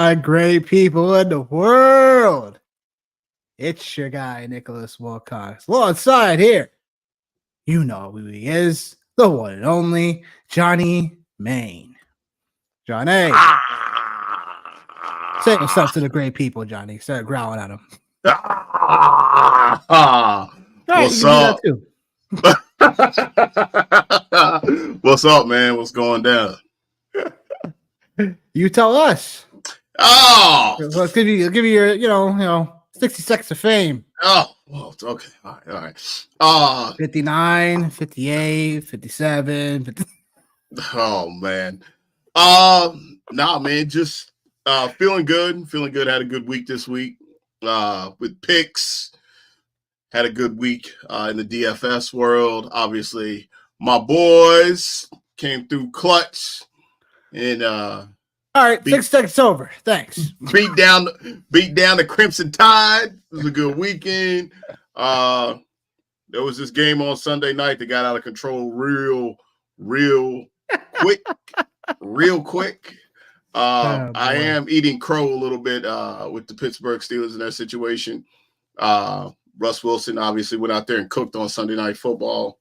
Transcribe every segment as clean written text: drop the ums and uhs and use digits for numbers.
Great people in the world. It's your guy, Nicholas Wilcox. Alongside here, you know who he is, the one and only Johnny Main. Johnny, say what's up to the great people, Johnny. Start growling at them. All right, What's you can up? do that too. What's up, man? What's going down? You tell us. Oh, Let's give you your 60 seconds of fame. well, okay. All right. 59, 58, 57, 50. Oh, man. Nah, man, just feeling good. Feeling good. Had a good week this week with picks. Had a good week in the DFS world. Obviously, my boys came through clutch and all right, 6 seconds over. Thanks. Beat down the Crimson Tide. It was a good weekend. There was this game on Sunday night that got out of control real quick. I am eating crow a little bit with the Pittsburgh Steelers in that situation. Russ Wilson obviously went out there and cooked on Sunday Night Football.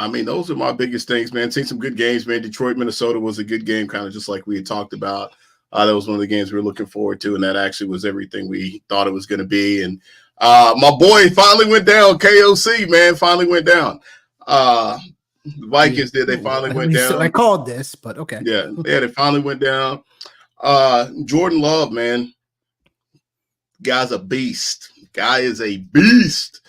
I mean, those are my biggest things, man. Seen some good games, man. Detroit, Minnesota was a good game, kind of just like we had talked about. That was one of the games we were looking forward to, and that actually was everything we thought it was going to be. And my boy finally went down. KOC, man, finally went down. The Vikings did. They finally went down. I called this, but okay. Yeah, they finally went down. Jordan Love, man. Guy's a beast. Guy is a beast.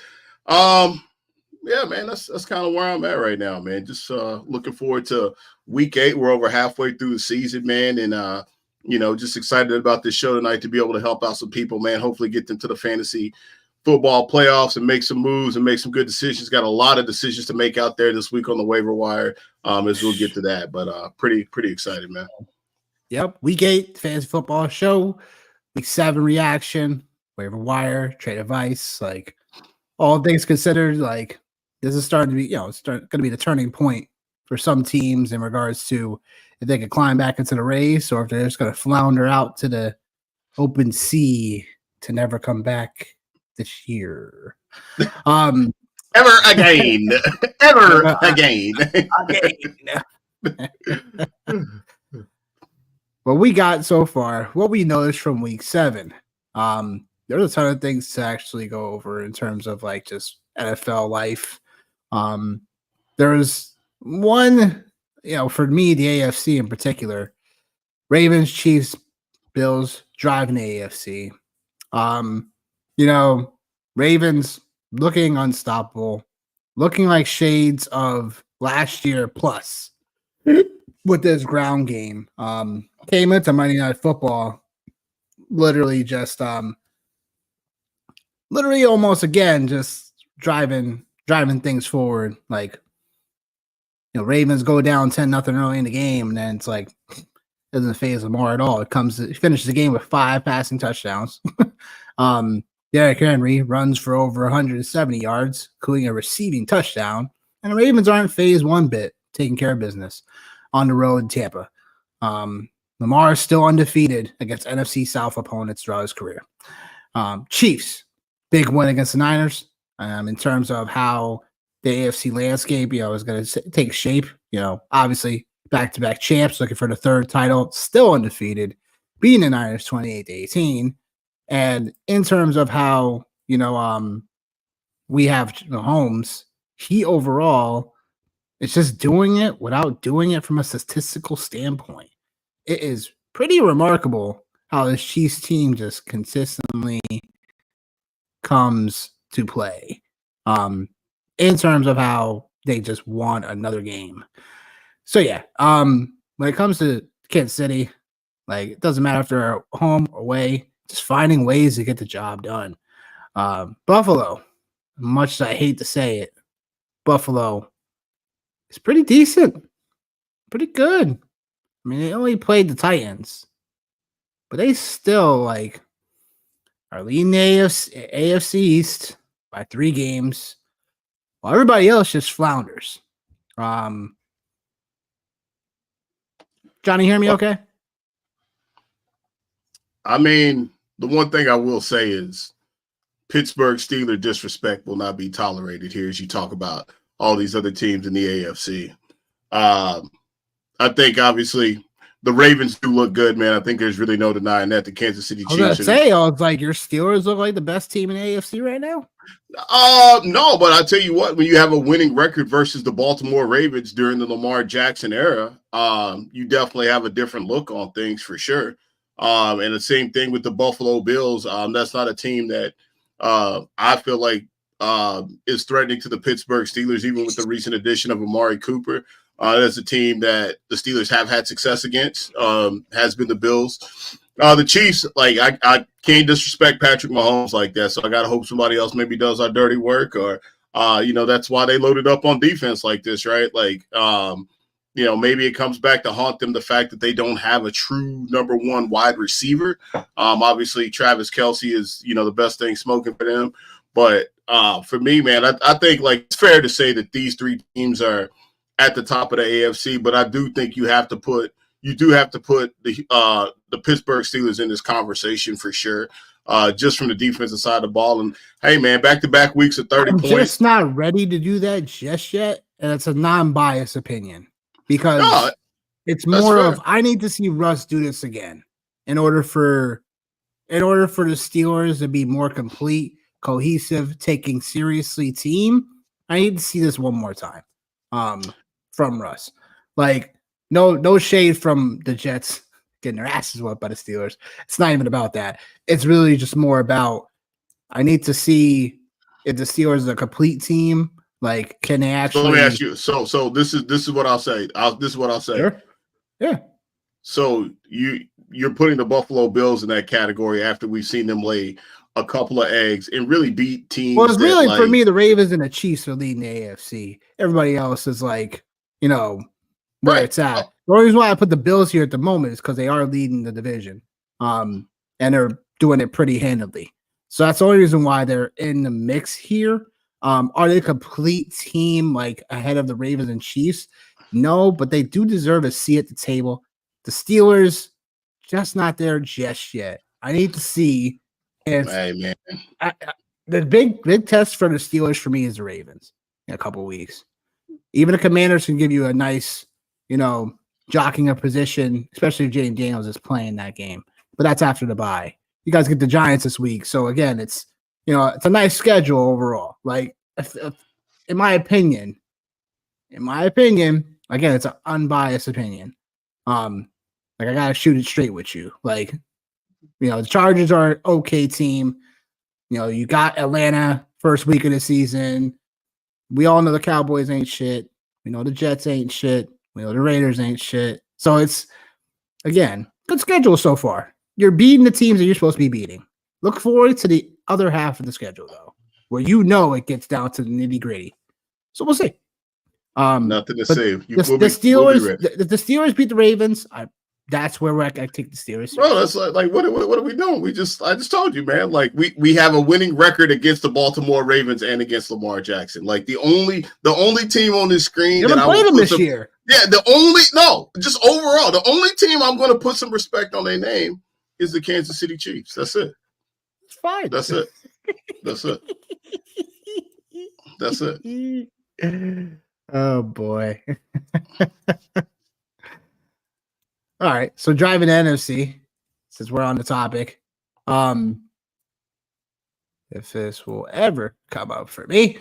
Yeah, man, that's kind of where I'm at right now, man. Just looking forward to week 8. We're over halfway through the season, man, and just excited about this show tonight to be able to help out some people, man. Hopefully get them to the fantasy football playoffs and make some moves and make some good decisions. Got a lot of decisions to make out there this week on the waiver wire, as we'll get to that. But pretty excited, man. Yep, week 8 fantasy football show, week 7 reaction, waiver wire, trade advice, like all things considered, like. This is starting to be, it's going to be the turning point for some teams in regards to if they can climb back into the race or if they're just going to flounder out to the open sea to never come back this year. Ever again. Ever again. What we got so far, what we noticed from week 7, there's a ton of things to actually go over in terms of like just NFL life. There's one, for me, the AFC in particular, Ravens, Chiefs, Bills driving the AFC. Ravens looking unstoppable, looking like shades of last year plus with this ground game. Came into Monday Night Football, literally just, almost again, just driving things forward. Like, Ravens go down 10-0 early in the game, and then it's like doesn't phase Lamar at all. It finishes the game with 5 passing touchdowns. Derrick Henry runs for over 170 yards, including a receiving touchdown. And the Ravens aren't phased one bit, taking care of business on the road in Tampa. Lamar is still undefeated against NFC South opponents throughout his career. Chiefs, big win against the Niners. In terms of how the AFC landscape, is going to take shape. Obviously back-to-back champs looking for the 3rd title, still undefeated, beating the Niners 28-18. And in terms of how, we have Mahomes, he overall is just doing it without doing it from a statistical standpoint. It is pretty remarkable how this Chiefs team just consistently comes to play in terms of how they just won another game. So yeah, when it comes to Kansas City, like it doesn't matter if they're home or away, just finding ways to get the job done. Buffalo, much as I hate to say it, Buffalo is pretty decent, pretty good. I mean, they only played the Titans, but they still are leading the AFC East by 3 games, while everybody else just flounders. Johnny, hear me okay? I mean, the one thing I will say is Pittsburgh Steelers disrespect will not be tolerated here as you talk about all these other teams in the AFC. I think obviously the Ravens do look good, man. I think there's really no denying that. The Kansas City I was gonna Chiefs. say, I was like, your Steelers look like the best team in AFC right now. No, but I tell you what, when you have a winning record versus the Baltimore Ravens during the Lamar Jackson era, you definitely have a different look on things for sure. And the same thing with the Buffalo Bills. That's not a team that I feel like is threatening to the Pittsburgh Steelers, even with the recent addition of Amari Cooper. That's a team that the Steelers have had success against, has been the Bills. The Chiefs, like I can't disrespect Patrick Mahomes like that, so I gotta hope somebody else maybe does our dirty work, or that's why they loaded up on defense like this, right? Like, maybe it comes back to haunt them the fact that they don't have a true number one wide receiver. Obviously, Travis Kelce is the best thing smoking for them, but for me, man, I think like it's fair to say that these three teams are at the top of the AFC, but I do think you do have to put the Pittsburgh Steelers in this conversation for sure, just from the defensive side of the ball. And hey, man, back-to-back weeks of 30 points. I'm just not ready to do that just yet, and it's a non-biased opinion because it's more of I need to see Russ do this again in order for the Steelers to be more complete, cohesive, taking seriously team. I need to see this one more time from Russ. Like, no shade from the Jets getting their asses whooped by the Steelers. It's not even about that. It's really just more about I need to see if the Steelers are a complete team. Like, can they actually? So let me ask you. So this is what I'll say. This is what I'll say. Sure. Yeah. So you're putting the Buffalo Bills in that category after we've seen them lay a couple of eggs and really beat teams. Well, it's really for me, the Ravens and the Chiefs are leading the AFC. Everybody else is like, where it's at. The only reason why I put the Bills here at the moment is because they are leading the division. And they're doing it pretty handily. So that's the only reason why they're in the mix here. Are they a complete team like ahead of the Ravens and Chiefs? No, but they do deserve a seat at the table. The Steelers, just not there just yet. I need to see if the big test for the Steelers for me is the Ravens in a couple of weeks. Even the Commanders can give you a nice, jockeying a position, especially if Jaden Daniels is playing that game. But that's after the bye. You guys get the Giants this week. So again, it's it's a nice schedule overall. Like, in my opinion, again, it's an unbiased opinion. Like, I gotta shoot it straight with you. Like, the Chargers are an okay team. You got Atlanta first week of the season. We all know the Cowboys ain't shit. We know the Jets ain't shit. We know the Raiders ain't shit. So it's, again, good schedule so far. You're beating the teams that you're supposed to be beating. Look forward to the other half of the schedule, though, where it gets down to the nitty-gritty. So we'll see. Nothing to say. The Steelers beat the Ravens. That's where I take the Steelers. Bro, that's like what are we doing? I just told you, man. Like we have a winning record against the Baltimore Ravens and against Lamar Jackson. Like the only team on this screen that I played them this year. Yeah, just overall, the only team I'm going to put some respect on their name is the Kansas City Chiefs. That's it. It's fine. That's it. That's it. That's it. Oh boy. All right, so driving to NFC, since we're on the topic, if this will ever come up for me,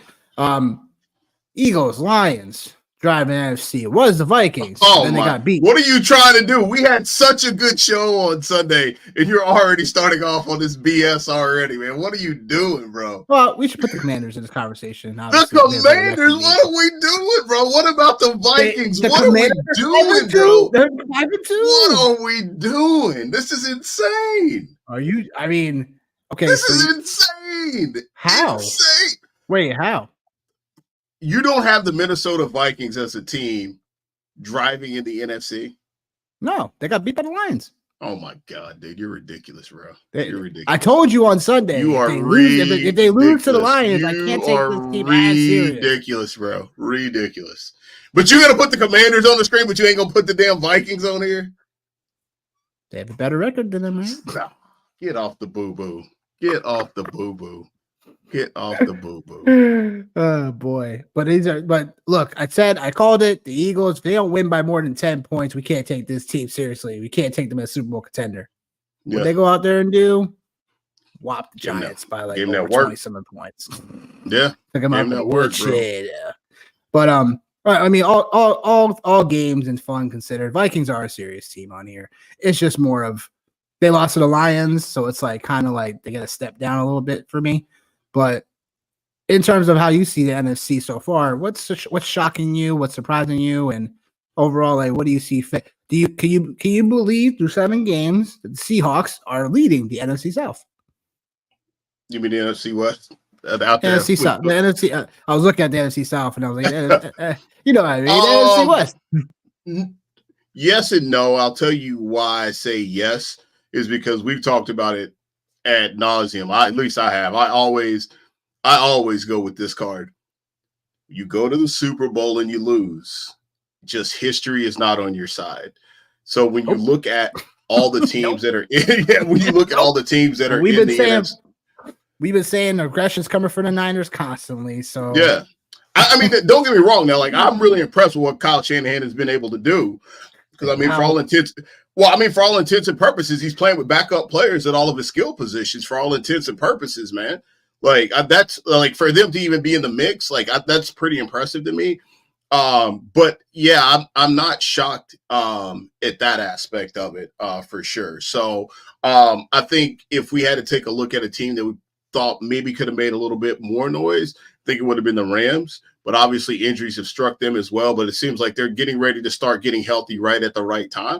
Eagles, Lions, driving NFC. It was the Vikings. Oh, then they got beat. What are you trying to do? We had such a good show on Sunday, and you're already starting off on this BS already, man. What are you doing, bro? Well, we should put the Commanders in this conversation. The Commanders? What are we doing, bro? What about the Vikings? What are we doing, bro? They're 5-2. What are we doing? This is insane. Okay. This is insane. How? Insane. Wait, how? You don't have the Minnesota Vikings as a team driving in the NFC? No, they got beat by the Lions. Oh my God, dude, you're ridiculous, bro. You're ridiculous. I told you on Sunday. You are if they lose to the Lions, I can't take this team as serious. Ridiculous, bro. Ridiculous. But you're gonna put the Commanders on the screen, but you ain't gonna put the damn Vikings on here. They have a better record than them, right? No. Get off the boo-boo. Get off the boo-boo. Get off the boo-boo. Oh boy. But look, I called it. The Eagles, if they don't win by more than 10 points, we can't take this team seriously. We can't take them as Super Bowl contender. What they go out there and do? Whop the Giants by like over 20-something points. Yeah. Pick them up in woodshed. But I mean, all games and fun considered, Vikings are a serious team on here. It's just more of they lost to the Lions, so it's like kind of like they got to step down a little bit for me. But in terms of how you see the NFC so far, what's shocking you? What's surprising you? And overall, like, what do you see fit? Can you believe through 7 games that the Seahawks are leading the NFC South? You mean the NFC West? Out there, NFC South. The NFC. I was looking at the NFC South, and I was like, you know what I mean? NFC West. Yes and no. I'll tell you why I say yes is because we've talked about it ad nauseum. At least I have. I always go with this card. You go to the Super Bowl and you lose. Just history is not on your side. So when you look at all the teams that are in, when you look at all the teams that are in the NFC. We've been saying aggression's coming from the Niners constantly. So yeah, I mean, don't get me wrong. Now, like, I'm really impressed with what Kyle Shanahan has been able to do. Because I mean, for all intents and purposes, he's playing with backup players at all of his skill positions. For all intents and purposes, man, like that's like for them to even be in the mix, like that's pretty impressive to me. But yeah, I'm not shocked at that aspect of it for sure. So I think if we had to take a look at a team that we thought maybe could have made a little bit more noise, I think it would have been the Rams. But obviously injuries have struck them as well. But it seems like they're getting ready to start getting healthy right at the right time.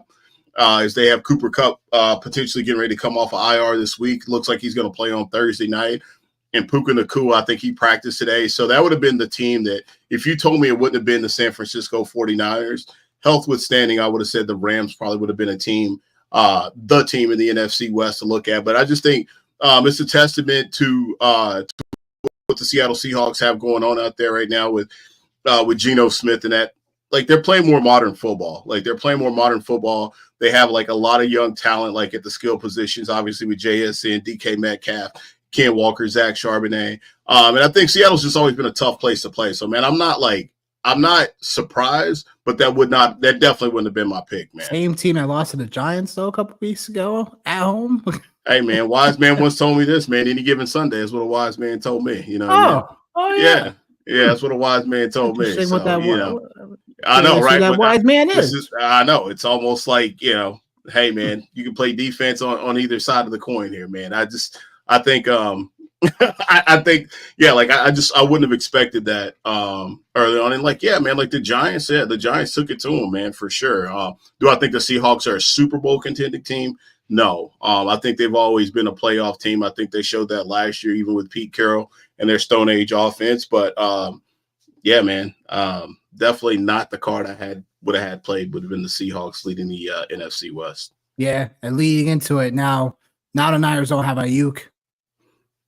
As they have Cooper Kupp potentially getting ready to come off of IR this week. Looks like he's going to play on Thursday night. And Puka Nacua, I think he practiced today. So that would have been the team that, if you told me it wouldn't have been the San Francisco 49ers, health withstanding, I would have said the Rams probably would have been a team, the team in the NFC West to look at. But I just think it's a testament to what the Seattle Seahawks have going on out there right now with Geno Smith and that. Like, they're playing more modern football. They have like a lot of young talent, like at the skill positions, obviously with JSN, DK Metcalf, Ken Walker, Zach Charbonnet. And I think Seattle's just always been a tough place to play. So, man, I'm not surprised, but that definitely wouldn't have been my pick, man. Same team that lost to the Giants, though, a couple weeks ago at home. Hey, man, wise man once told me this, man. Any given Sunday is what a wise man told me. You know what I mean? Oh, yeah. Yeah, that's what a wise man told me. So, what that, you know, I know, right? That wise man is. I know. It's almost like, you know, hey, man, you can play defense on either side of the coin here, man. I think I think, yeah, like I wouldn't have expected that early on. And like, yeah, man, like the Giants took it to them, man, for sure. Do I think the Seahawks are a Super Bowl contending team? No. I think they've always been a playoff team. I think they showed that last year, even with Pete Carroll and their Stone Age offense. But yeah, man, definitely not the card I would have had played would have been the Seahawks leading the NFC West. Yeah, and leading into it now the Niners don't have Ayuk.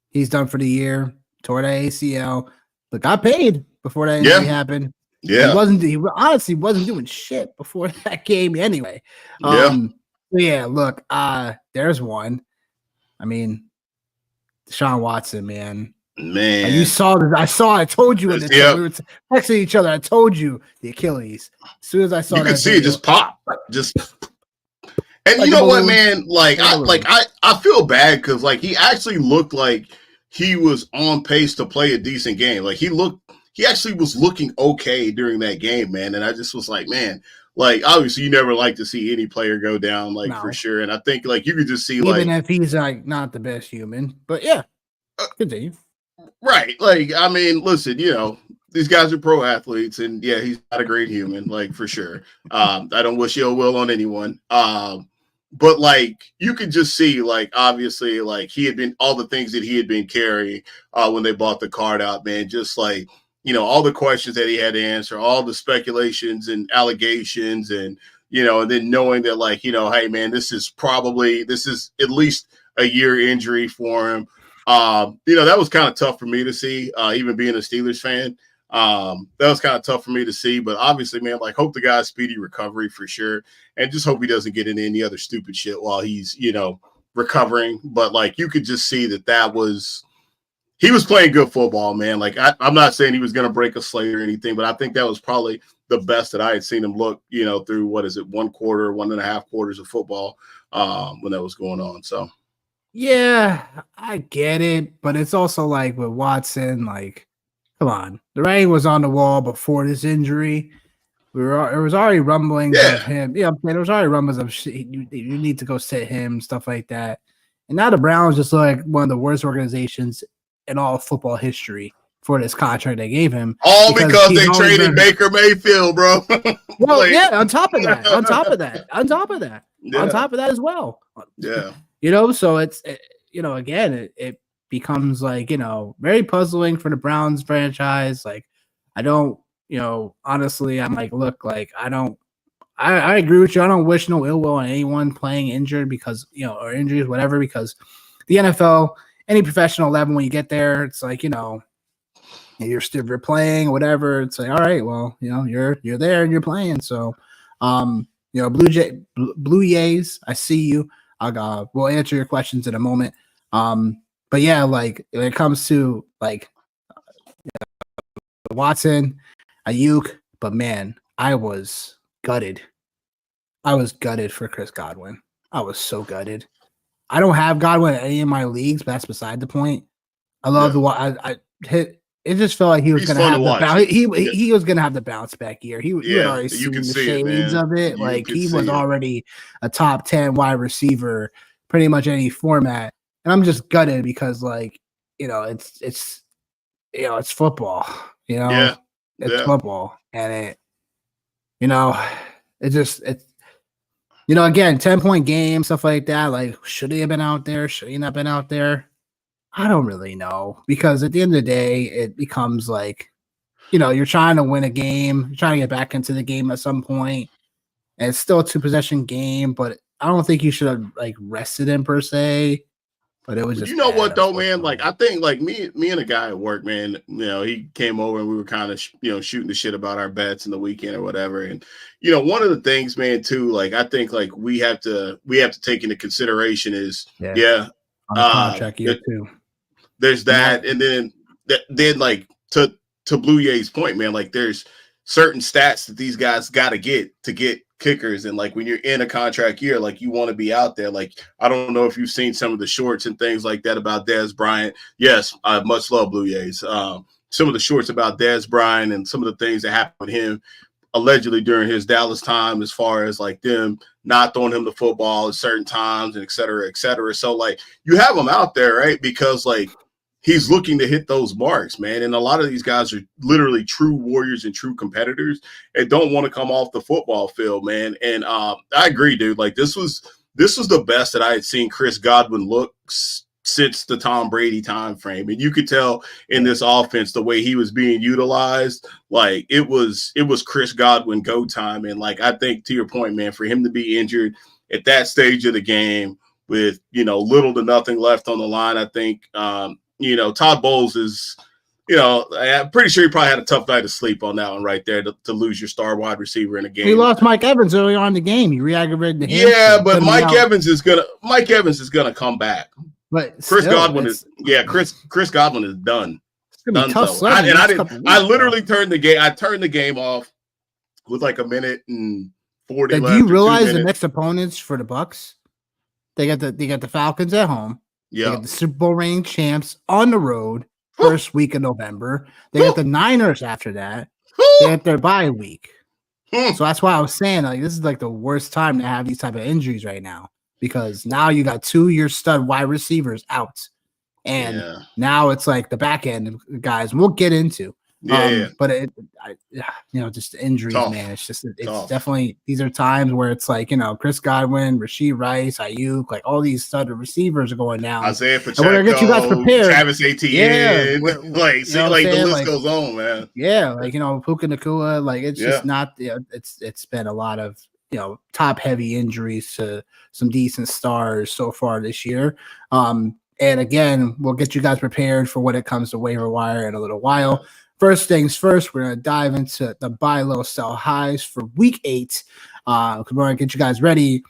He's done for the year, tore the ACL, but got paid before that injury happened. Yeah. He honestly wasn't doing shit before that game anyway. Yeah, look, there's one. I mean, Deshaun Watson, man. You saw this. I told you in the team. We were texting each other. I told you the Achilles. As soon as I saw you could see it just pop. And like, you know what, man? Like I feel bad because like he actually looked like he was on pace to play a decent game. Like he actually was looking okay during that game, man. And I just was like, man, like obviously you never like to see any player go down, like for sure. And I think like you could just see even if he's like not the best human, but yeah, continue. Right. Like, I mean, listen, you know, these guys are pro athletes and yeah, he's not a great human, like for sure. I don't wish ill will on anyone. But like you could just see, like obviously, like he had been all the things that he had been carrying when they bought the card out, man. Just like, you know, all the questions that he had to answer, all the speculations and allegations, and you know, and then knowing that, like, you know, hey man, this is at least a year injury for him. You know, that was kind of tough for me to see, even being a Steelers fan. That was kind of tough for me to see, but obviously, man, like hope the guy's speedy recovery for sure. And just hope he doesn't get into any other stupid shit while he's, you know, recovering, but like you could just see that was he was playing good football, man. Like I'm not saying he was going to break a slate or anything, but I think that was probably the best that I had seen him look, through 1.5 quarters of football when that was going on. So yeah, I get it, but it's also like with Watson, like, come on, the writing was on the wall before this injury. There was already rumblings of him. Yeah, there was already rumblings of you need to go sit him, stuff like that. And now the Browns just look like one of the worst organizations in all football history for this contract they gave him. All because they traded Baker Mayfield, bro. Well, like, yeah, on top of that as well. Yeah. So it's, again, it becomes like, very puzzling for the Browns franchise. Like, I don't, honestly, I'm like, look, like, I agree with you. I don't wish no ill will on anyone playing injured because, or injuries, whatever, because the NFL, any professional level, when you get there, it's like, you're playing, whatever. It's like, all right, well, you're there and you're playing. So, Blue Jays, I see you. We'll answer your questions in a moment. But yeah, like when it comes to like Watson, Ayuk, but man, I was gutted. I was gutted for Chris Godwin. I was so gutted. I don't have Godwin in any of my leagues, but that's beside the point. I love I hit. It just felt like he was going to have the bounce. He was going to have the bounce back year. He had already seen the shades of it. Like he was already a top 10 wide receiver, pretty much any format. And I'm just gutted because, like, it's football. It's football, and again, 10-point game, stuff like that. Like, should he have been out there? Should he not been out there? I don't really know, because at the end of the day, it becomes like, you're trying to win a game, you're trying to get back into the game at some point, and it's still a 2-possession game, but I don't think you should have like rested him per se. But it was just, what though, man? Like, I think like me and a guy at work, man, he came over and we were kind of, shooting the shit about our bets in the weekend or whatever. And, one of the things, man, too, like, I think like we have to take into consideration is, on contract year too. There's that. And then like to Blue Jays' point, man, like there's certain stats that these guys got to get kickers, and like when you're in a contract year, like you want to be out there. Like, I don't know if you've seen some of the shorts and things like that about Dez Bryant. Yes, I much love Blue Jays. Some of the shorts about Dez Bryant and some of the things that happened with him allegedly during his Dallas time, as far as like them not throwing him the football at certain times and et cetera, et cetera. So like you have him out there, right? Because like he's looking to hit those marks, man. And a lot of these guys are literally true warriors and true competitors and don't want to come off the football field, man. And I agree, dude. Like this was the best that I had seen Chris Godwin look since the Tom Brady time frame. And you could tell in this offense the way he was being utilized, like it was Chris Godwin go time. And like I think, to your point, man, for him to be injured at that stage of the game with little to nothing left on the line, I think Todd Bowles is, I'm pretty sure he probably had a tough night of sleep on that one right there to lose your star wide receiver in a game. He lost Mike Evans early on in the game. He re-aggravated the hamstring. Yeah, but Mike Evans is gonna come back. But Chris Godwin is Godwin is done. Done so. I literally turned the game. I turned the game off with like a minute and 40 left. Do you realize the next opponents for the Bucks? They got the Falcons at home. Yeah, they got the Super Bowl reigning champs on the road first week of November. They got the Niners after that. They got their bye week. So that's why I was saying, like, this is like the worst time to have these type of injuries right now, because now you got 2 year stud wide receivers out, and now it's like the back end guys we'll get into. But just injuries, man. It's definitely, these are times where it's like, Chris Godwin, Rashee Rice, Ayuk, like all these stud receivers are going down. Isaiah Pacheco, we're gonna get you guys prepared. Travis Etienne, the list goes on, man. Yeah, like Puka Nacua, like it's just not. It's been a lot of top heavy injuries to some decent stars so far this year. And again, we'll get you guys prepared for when it comes to waiver wire in a little while. First things first, we're going to dive into the buy low, sell highs for week 8. We're going to get you guys ready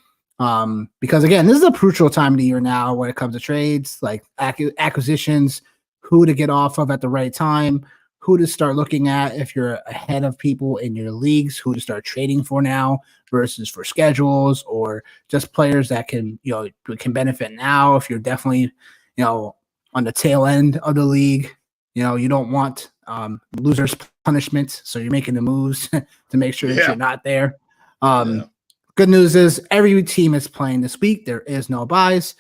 Because again, this is a crucial time of the year now when it comes to trades, like acquisitions, who to get off of at the right time, who to start looking at if you're ahead of people in your leagues, who to start trading for now versus for schedules or just players that can benefit now. If you're definitely, on the tail end of the league, you don't want losers punishment. So you're making the moves to make sure that you're not there. Good news is every team is playing this week. There is no buys.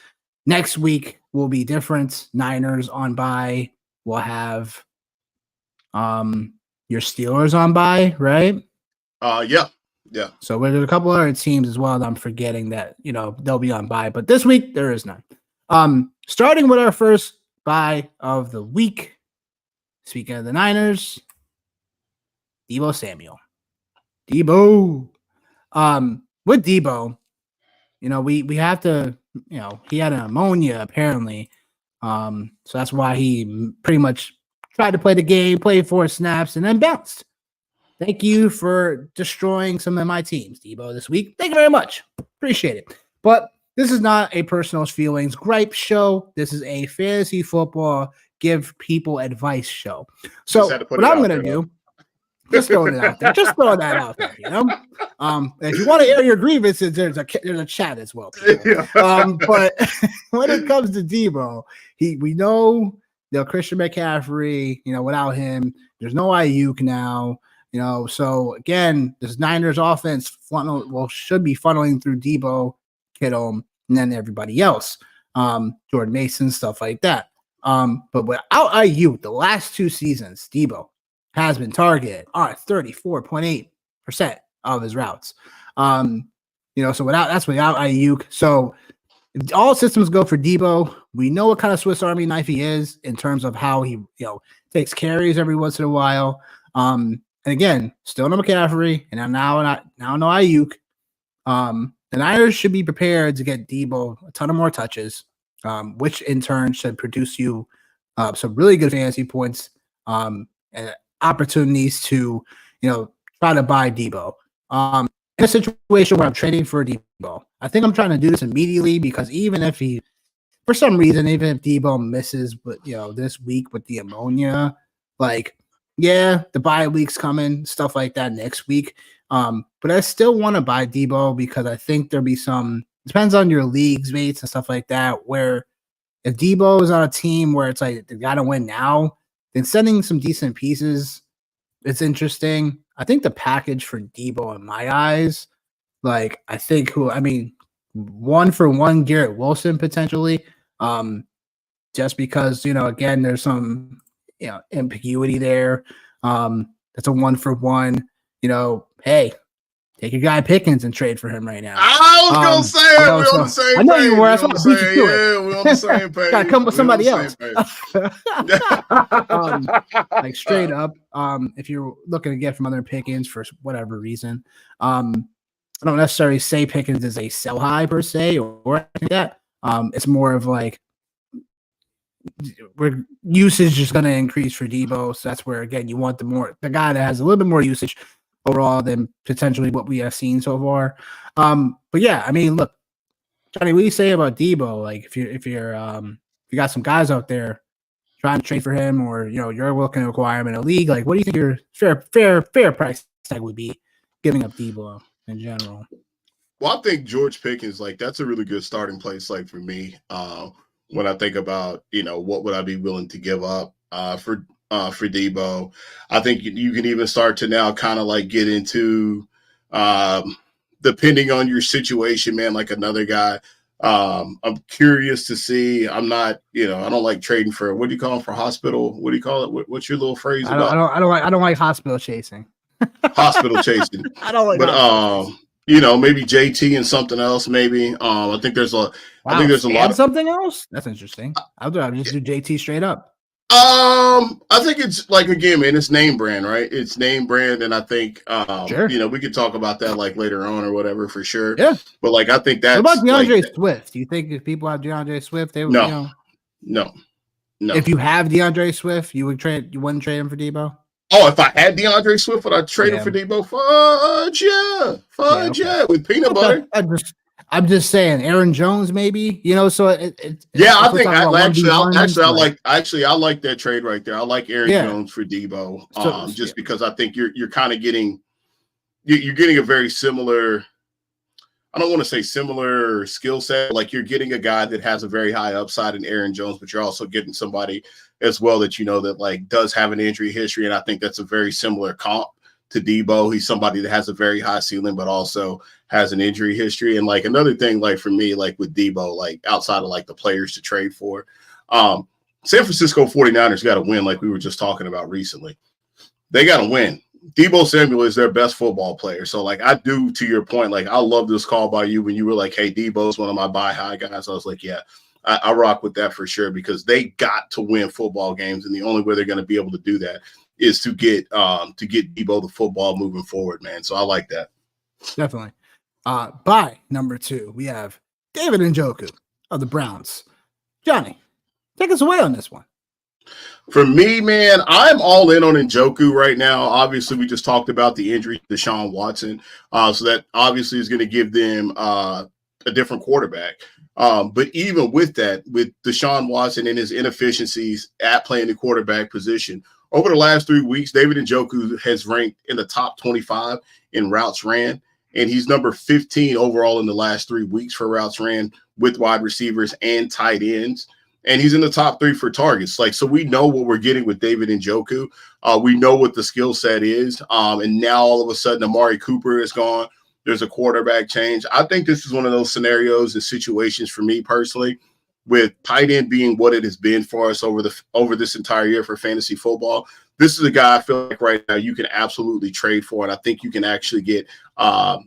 Next week will be different. Niners on bye. We'll have your Steelers on bye, right? Yeah. So there's a couple other teams as well that I'm forgetting that they'll be on bye, but this week there is none. Starting with our first bye of the week. Speaking of the Niners, Deebo Samuel. With Deebo, we have to, he had an pneumonia apparently. So that's why he pretty much tried to play the game, played 4 snaps, and then bounced. Thank you for destroying some of my teams, Deebo, this week. Thank you very much. Appreciate it. But this is not a personal feelings gripe show. This is a fantasy football give people advice show. So what I'm going to do, just throwing it out there. Just throwing that out there, if you want to air your grievances, there's a chat as well. But when it comes to Deebo, we know Christian McCaffrey, without him, there's no Ayuk now. So again, this Niners offense should be funneling through Deebo, Kittle, and then everybody else, Jordan Mason, stuff like that. But without Ayuk, the last 2 seasons, Deebo has been targeted on 34.8% of his routes. So without Ayuk. So if all systems go for Deebo, we know what kind of Swiss Army knife he is in terms of how he, takes carries every once in a while. And again, still no McCaffrey, and now no Ayuk. The Niners should be prepared to get Deebo a ton of more touches, which in turn should produce you some really good fantasy points and opportunities to, try to buy Deebo. In a situation where I'm trading for Deebo, I think I'm trying to do this immediately because even if Deebo misses, but this week with the ammonia, the bye week's coming, stuff like that next week. But I still want to buy Deebo because I think there'll be depends on your leagues mates and stuff like that, where if Deebo is on a team where it's like they got to win now, then sending some decent pieces, it's interesting. I think the package for Deebo in my eyes, one for one Garrett Wilson potentially, just because, again, there's some, ambiguity there. That's a 1 for 1, hey, take your guy Pickens and trade for him right now. I was going to say it. We're on the same page. I know you were. That's why I beat you to it. Yeah, we're on the same page. Got to come with somebody else. Straight up, if you're looking to get from other Pickens for whatever reason, I don't necessarily say Pickens is a sell high per se or anything like that. It's more of usage is going to increase for Deebo. So that's where, again, you want the guy that has a little bit more usage overall than potentially what we have seen so far. But yeah, look, Johnny, what do you say about Deebo? If you got some guys out there trying to trade for him, or you're looking to acquire him in a league, what do you think your fair price tag would be giving up Deebo in general? Well, I think George Pickens, that's a really good starting place, for me. When I think about, what would I be willing to give up for Deebo, I think you can even start to now kind of get into, depending on your situation, man, another guy. I'm curious to see. I'm not, I don't like trading for, what do you call it, for hospital? What do you call it? What's your little phrase? I don't like hospital chasing. Hospital chasing. I don't like. But maybe JT and something else. Maybe. I think there's a. I think there's a lot of something else. That's interesting. I'll just do JT straight up. I think it's again, man, it's name brand, right? It's name brand, and I think sure. We could talk about that later on or whatever for sure. Yeah. But I think that's. What about DeAndre Swift? Do you think if people have DeAndre Swift, they would No. If you have DeAndre Swift, you wouldn't trade him for Deebo? Oh, if I had DeAndre Swift, would I trade him for Deebo? Fudge, yeah. With peanut butter. I'm just saying, Aaron Jones, maybe, so Yeah, I if we're think talking about I like that trade right there. I like Aaron yeah. Jones for Debo, So just because I think you're kind of getting a very similar. I don't want to say similar skill set. Like you're getting a guy that has a very high upside in Aaron Jones, but you're also getting somebody as well that that like does have an injury history, and I think that's a very similar comp to Debo. He's somebody that has a very high ceiling, but also has an injury history. And like another thing, like for me, like with Debo, like outside of like the players to trade for, San Francisco 49ers got to win, like we were just talking about recently. They got to win. Debo Samuel is their best football player. So, like, I do, to your point, like, I love this call by you when you were like, hey, Debo's one of my buy high guys. I was like, yeah, I rock with that for sure because they got to win football games. And the only way they're going to be able to do that is to get Debo the football moving forward, man. So I like that. Definitely. By number 2, we have David Njoku of the Browns. Johnny, take us away on this one. For me, man, I'm all in on Njoku right now. Obviously, we just talked about the injury to Deshaun Watson. So that obviously is going to give them a different quarterback. But even with that, with Deshaun Watson and his inefficiencies at playing the quarterback position, over the last 3 weeks, David Njoku has ranked in the top 25 in routes ran. And he's number 15 overall in the last 3 weeks for routes ran with wide receivers and tight ends. And he's in the top 3 for targets. Like, so we know what we're getting with David Njoku. We know what the skill set is. And now all of a sudden, Amari Cooper is gone. There's a quarterback change. I think this is one of those scenarios and situations for me personally, with tight end being what it has been for us over this entire year for fantasy football. This is a guy I feel like right now you can absolutely trade for, and I think you can actually get a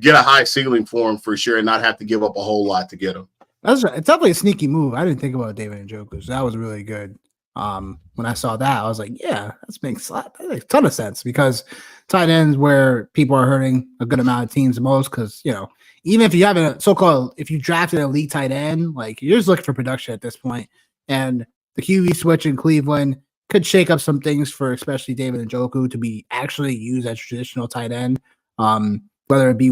high ceiling for him for sure, and not have to give up a whole lot to get him. It's definitely a sneaky move. I didn't think about David Njoku, so that was really good. When I saw that, I was like, yeah, that makes a ton of sense because tight ends where people are hurting a good amount of teams the most because, even if you have if you drafted an elite tight end, like you're just looking for production at this point. And the QB switch in Cleveland could shake up some things for especially David Njoku to be actually used as traditional tight end, whether it be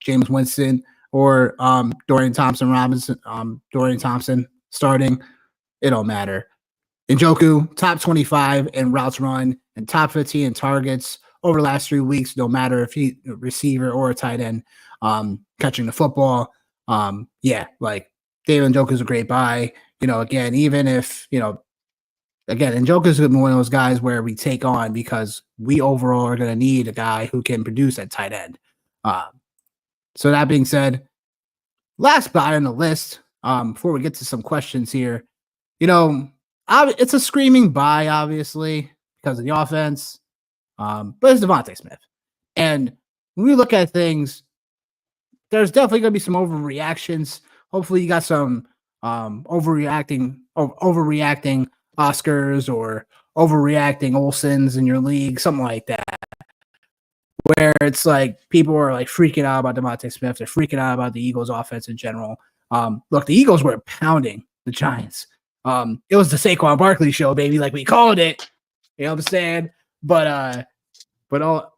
James Winston or Dorian Thompson starting, it don't matter. Njoku, top 25 in routes run and top 15 in targets over the last 3 weeks, no matter if he's a receiver or a tight end catching the football. Like David Njoku is a great buy. Again, even if, Njoku is one of those guys where we take on because we overall are going to need a guy who can produce at tight end. So that being said, last buy on the list, before we get to some questions here, it's a screaming buy, obviously, because of the offense, but it's Devontae Smith. And when we look at things, there's definitely going to be some overreactions. Hopefully you got some overreacting Oscars or overreacting Olsons in your league, something like that, where it's like people are like freaking out about Devontae Smith. They're freaking out about the Eagles offense in general. Look, the Eagles were pounding the Giants. It was the Saquon Barkley show, baby, like we called it. You know what I'm saying? But in all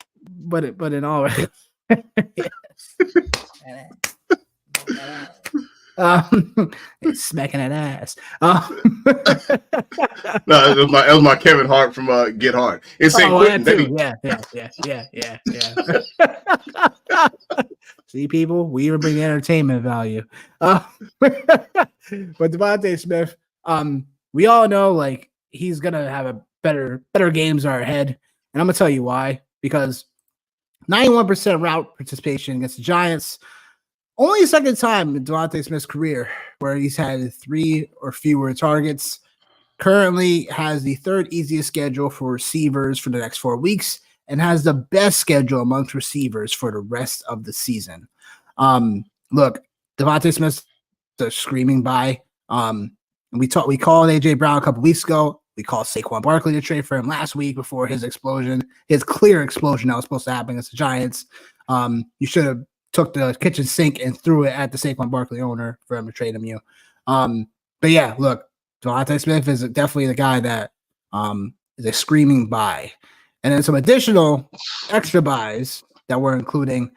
smacking that ass. No, it was my Kevin Hart from Get Hard. It's St. Quentin, baby. Yeah. See, people, we even bring the entertainment value. But Devontae Smith, we all know like he's gonna have a better games are ahead, and I'm gonna tell you why. Because 91% route participation against the Giants. Only the second time in Devontae Smith's career where he's had 3 or fewer targets. Currently has the 3rd easiest schedule for receivers for the next 4 weeks and has the best schedule amongst receivers for the rest of the season. Look, Devontae Smith's a screaming buy. We called A.J. Brown a couple weeks ago. We called Saquon Barkley to trade for him last week before his clear explosion that was supposed to happen against the Giants. You should have took the kitchen sink and threw it at the Saquon Barkley owner for him to trade him. But yeah, look, Devontae Smith is definitely the guy that is a screaming buy. And then some additional extra buys that we're including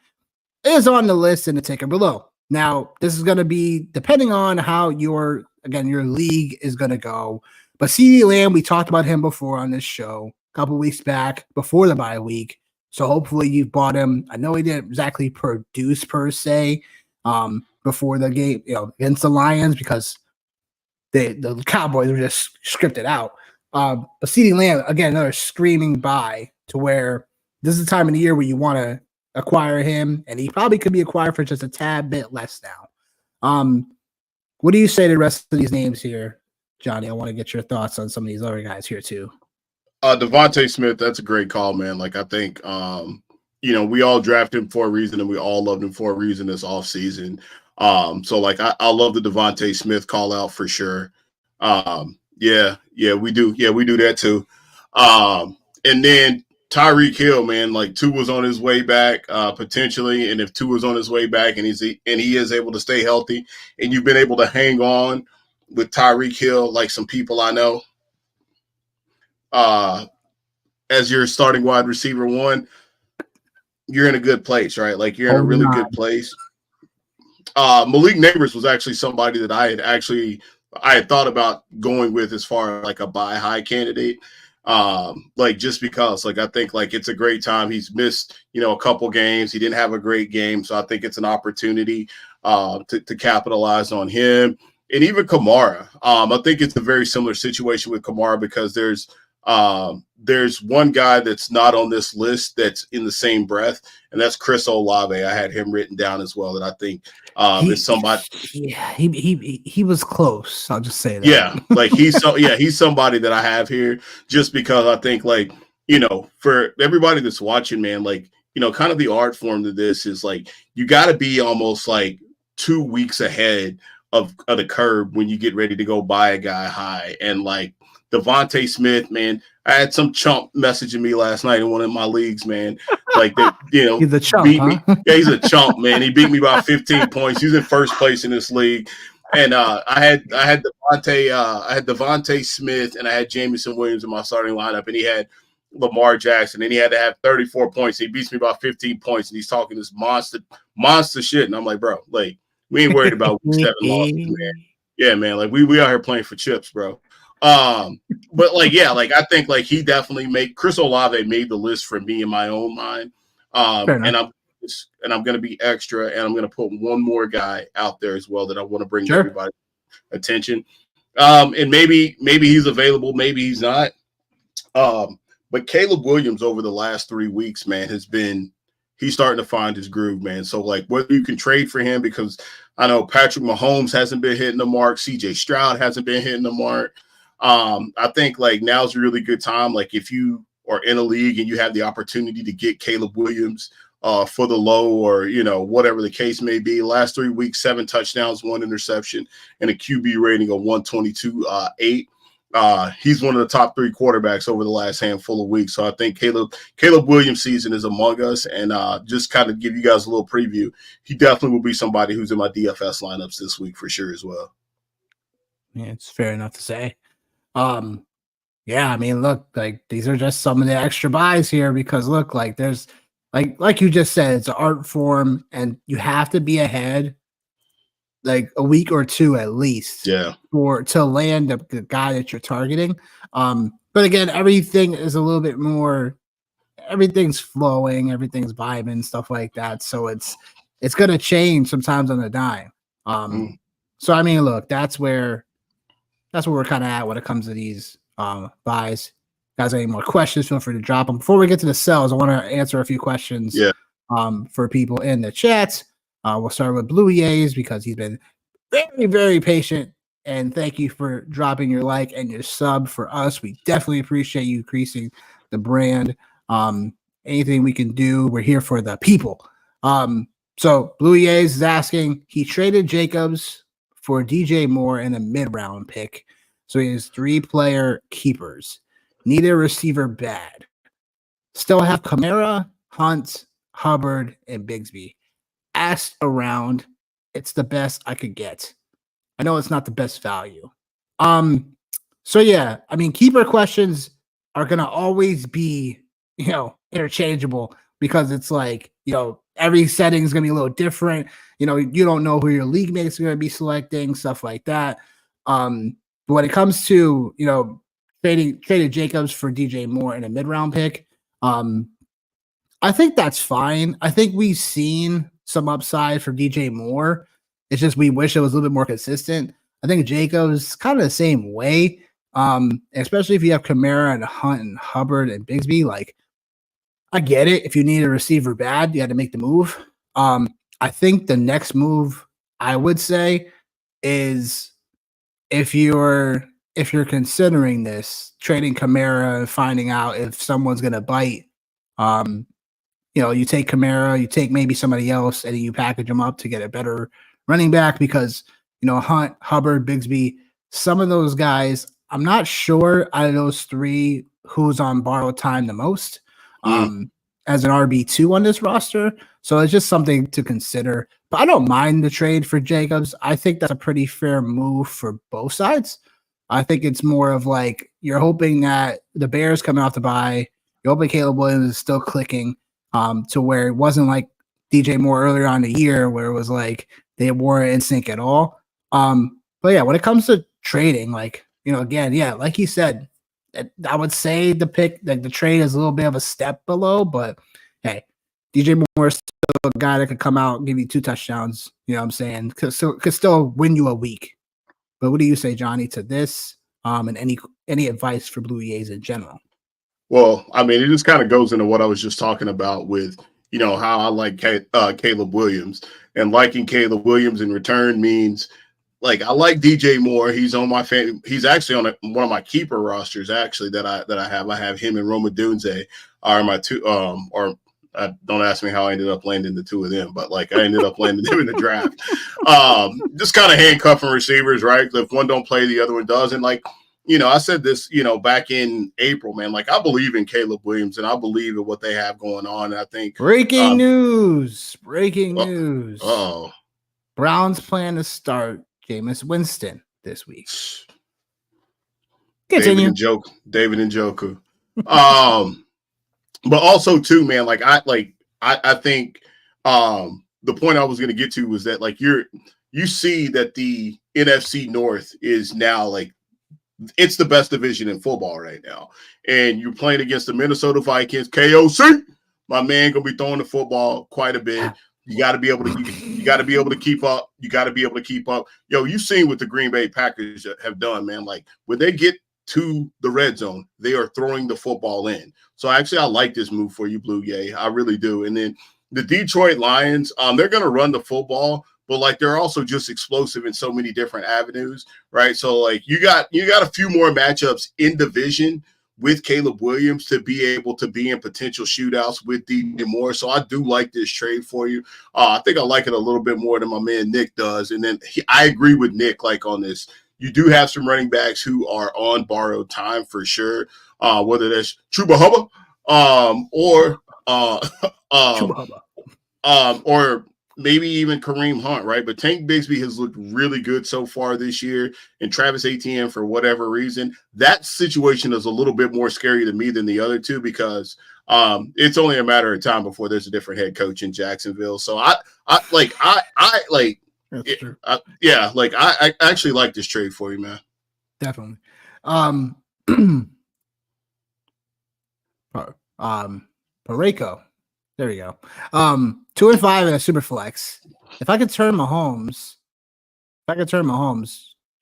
is on the list in the ticker below. Now, this is going to be depending on how your league is going to go. But CeeDee Lamb, we talked about him before on this show a couple weeks back before the bye week. So hopefully you've bought him. I know he didn't exactly produce per se before the game, against the Lions because the Cowboys were just scripted out. But CeeDee Lamb, again, another screaming buy to where this is the time of the year where you want to acquire him, and he probably could be acquired for just a tad bit less now. What do you say to the rest of these names here, Johnny? I want to get your thoughts on some of these other guys here too. Devontae Smith, that's a great call, man. Like I think we all drafted him for a reason and we all loved him for a reason this offseason. So like I love the Devontae Smith call out for sure. Yeah, we do. Yeah, we do that too. And then Tyreek Hill, man, like Tua's on his way back, potentially. And if Tua's on his way back and he is able to stay healthy and you've been able to hang on with Tyreek Hill, like some people I know, as your starting wide receiver one, you're in a good place, right? Like you're in a really good place. Malik Neighbors was actually somebody that I had thought about going with as far as like a buy high candidate. Like just because like I think like it's a great time. He's missed, a couple games. He didn't have a great game. So I think it's an opportunity to capitalize on him. And even Kamara. I think it's a very similar situation with Kamara because there's one guy that's not on this list that's in the same breath, and that's Chris Olave. I had him written down as well that I think is somebody. Yeah, he was close. I'll just say that. Yeah, like he's somebody that I have here just because I think like, for everybody that's watching, man, like, kind of the art form to this is like you got to be almost like 2 weeks ahead of the curve when you get ready to go buy a guy high. And like Devontae Smith, man, I had some chump messaging me last night in one of my leagues, man. Like that, he's a chump, beat huh? me. Yeah, he's a chump, man. He beat me by 15 points. He's in first place in this league. And I had Devontae Smith and I had Jamison Williams in my starting lineup, and he had Lamar Jackson, and he had to have 34 points. He beats me by 15 points, and he's talking this monster shit. And I'm like, bro, like we ain't worried about week 7 losses, man. Yeah, man, like we out here playing for chips, bro. But like, yeah, like I think like he definitely Chris Olave made the list for me in my own mind. And I'm going to be extra, and I'm going to put one more guy out there as well that I want to bring everybody's attention. And maybe he's available, maybe he's not. But Caleb Williams over the last 3 weeks, man, he's starting to find his groove, man. So like whether you can trade for him, because I know Patrick Mahomes hasn't been hitting the mark, CJ Stroud hasn't been hitting the mark. I think like now's a really good time. Like if you are in a league and you have the opportunity to get Caleb Williams for the low or, whatever the case may be. Last 3 weeks, 7 touchdowns, 1 interception, and a QB rating of 122.8. He's one of the top 3 quarterbacks over the last handful of weeks. So I think Caleb Williams' season is among us. And just kind of give you guys a little preview, he definitely will be somebody who's in my DFS lineups this week for sure as well. Yeah, it's fair enough to say. Yeah, I mean, look, like these are just some of the extra buys here because look, like there's like you just said, it's an art form and you have to be ahead like a week or 2 at least to land the guy that you're targeting. But again, everything is a little bit more, everything's flowing, everything's vibing, stuff like that. So it's going to change sometimes on a dime. So I mean, look, that's where we're kind of at when it comes to these buys. Guys, any more questions, feel free to drop them. Before we get to the sells, I want to answer a few questions for people in the chat. We'll start with Blue Yays because he's been very, very patient. And thank you for dropping your like and your sub for us. We definitely appreciate you increasing the brand. Anything we can do, we're here for the people. So Blue Yays is asking, he traded Jacobs for DJ Moore in a mid-round pick. So he has 3-player keepers. Need a receiver bad. Still have Kamara, Hunt, Hubbard, and Bigsby. Asked around. It's the best I could get. I know it's not the best value. So yeah, I mean, keeper questions are gonna always be, interchangeable because it's like, every setting is going to be a little different. You know, you don't know who your league mates are going to be selecting, stuff like that. But when it comes to, you know, traded Jacobs for DJ Moore in a mid-round pick, I think that's fine. I think we've seen some upside for DJ Moore. It's just we wish it was a little bit more consistent. I think Jacobs kind of the same way. Especially if you have Kamara and Hunt and Hubbard and Bigsby. Like, I get it. If you need a receiver bad, you had to make the move. I think the next move I would say is if you're considering this, trading Kamara and finding out if someone's gonna bite, you know, you take Kamara, you take maybe somebody else, and you package them up to get a better running back because, you know, Hunt, Hubbard, Bigsby, some of those guys, I'm not sure out of those three who's on borrowed time the most as an RB2 on this roster. So it's just something to consider. But I don't mind the trade for Jacobs. I think that's a pretty fair move for both sides. I think it's more of like you're hoping that the Bears coming off the bye, you're hoping Caleb Williams is still clicking to where it wasn't like DJ Moore earlier on in the year where it was like they weren't in sync at all. But yeah, when it comes to trading, like, you know, again, yeah, like you said, I would say the pick, like the trade is a little bit of a step below, but hey, DJ Moore is still a guy that could come out and give you 2 touchdowns. You know what I'm saying? Could still win you a week. But what do you say, Johnny, to this? And any advice for Blue Jays in general? Well, I mean, it just kind of goes into what I was just talking about with, you know, how I like Caleb Williams, and liking Caleb Williams in return means, like, I like DJ Moore. He's on my he's actually on one of my keeper rosters actually that I have. I have him and Roma Dunze are my two. Don't ask me how I ended up landing the two of them, but like I ended up landing them in the draft. Just kind of handcuffing receivers, right? If one don't play, the other one does. And like, you know, I said this, you know, back in April, man. Like, I believe in Caleb Williams and I believe in what they have going on. And I think breaking news. Oh, Browns plan to start Jameis Winston this week. Continue. David Njoku. But also too, man, I think the point I was going to get to was that, like, you see that the NFC North is now, like, it's the best division in football right now. And you're playing against the Minnesota Vikings, KOC. My man gonna be throwing the football quite a bit. You got to be able to. You got to be able to keep up. You got to be able to keep up. Yo, you've seen what the Green Bay Packers have done, man. Like, when they get to the red zone, they are throwing the football in. So actually, I like this move for you, Blue Jay. I really do. And then the Detroit Lions, they're going to run the football, but like they're also just explosive in so many different avenues, right? So like you got a few more matchups in division with Caleb Williams to be able to be in potential shootouts with DJ Moore. So I do like this trade for you. I think I like it a little bit more than my man Nick does. And then I agree with Nick, like, on this. You do have some running backs who are on borrowed time for sure, whether that's Chuba Hubba or maybe even Kareem Hunt, right? But Tank Bigsby has looked really good so far this year, and Travis Etienne, for whatever reason, that situation is a little bit more scary to me than the other two because it's only a matter of time before there's a different head coach in Jacksonville. So I actually like this trade for you, man. Definitely. Pareko. There we go. 2 and 5 in a super flex. If I could turn Mahomes,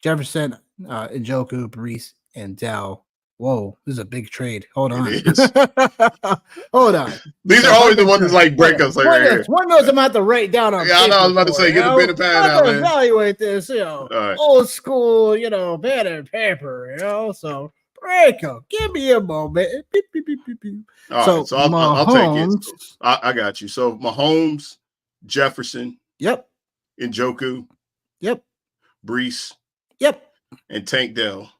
Jefferson, Njoku, Brees, and Dell. Whoa, this is a big trade. Hold on. Hold on. These are always the ones that like breakups. Like right here. One knows I'm about to write down on. Yeah, I know. I was about to say, get the pen and pad out, man. Evaluate this, right. Old school, pen and paper, So Breako, give me a moment. Beep, beep, beep, beep, beep. All right, so I'll take it. I got you. So Mahomes, Jefferson. Yep. Njoku. Yep. Brees. Yep. And Tank Dell.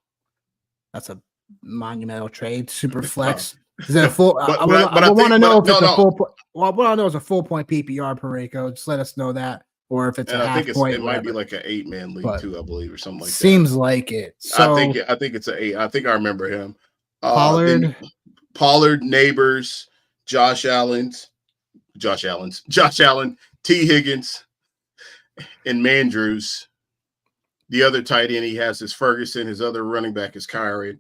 That's a monumental trade. Super flex. Is that a full? I want to know if it's a full. Well, I want to know is a full point PPR Pareko. Just let us know that, or if it's a half point. It might be like an 8-man league too, I believe, or something like that. Seems like it. So I think it's an 8. I think I remember him. Pollard, Neighbors, Josh Allen, Josh Allen, T. Higgins, and Mandrews. The other tight end he has is Ferguson. His other running back is Kyron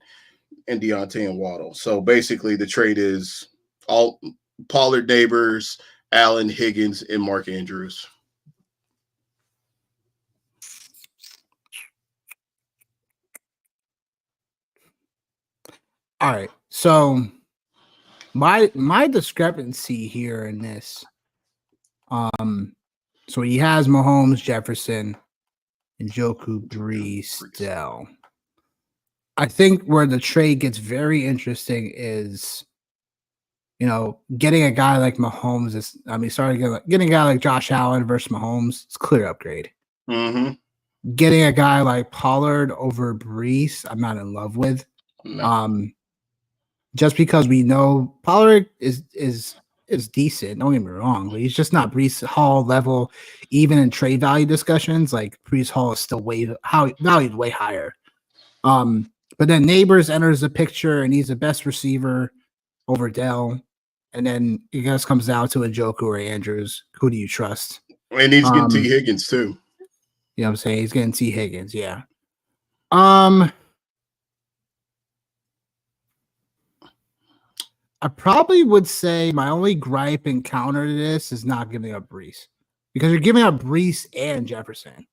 and Deontay and Waddle. So basically, the trade is all Pollard, Neighbors, Allen, Higgins, and Mark Andrews. All right. So my discrepancy here in this, so he has Mahomes, Jefferson, and Njoku, Brees, Dell. I think where the trade gets very interesting is, getting a guy like Mahomes is. Getting a guy like Josh Allen versus Mahomes, it's a clear upgrade. Mm-hmm. Getting a guy like Pollard over Brees, I'm not in love with. No. Just because we know Pollard is decent, don't get me wrong, but he's just not Brees Hall level. Even in trade value discussions, like Brees Hall is still valued way higher. But then Neighbors enters the picture, and he's the best receiver over Dell. And then it just comes down to Njoku or Andrews. Who do you trust? And he's getting T. Higgins too. You know what I'm saying? He's getting T. Higgins, yeah. I probably would say my only gripe and counter to this is not giving up Brees, because you're giving up Brees and Jefferson.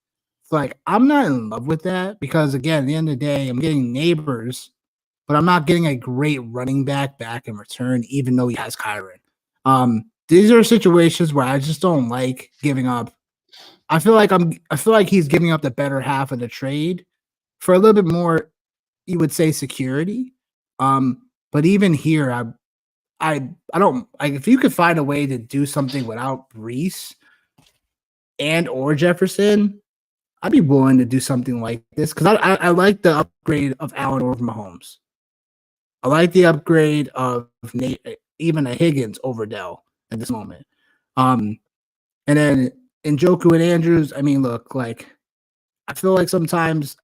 It's like, I'm not in love with that, because again, at the end of the day, I'm getting Neighbors, but I'm not getting a great running back in return, even though he has Kyron. These are situations where I just don't like giving up. I feel like he's giving up the better half of the trade for a little bit more, you would say, security. But even here, I don't like, if you could find a way to do something without Brees and or Jefferson, I'd be willing to do something like this, because I like the upgrade of Allen over Mahomes. I like the upgrade of even a Higgins over Dell at this moment. And then Njoku and Andrews, I mean, look, like, I feel like sometimes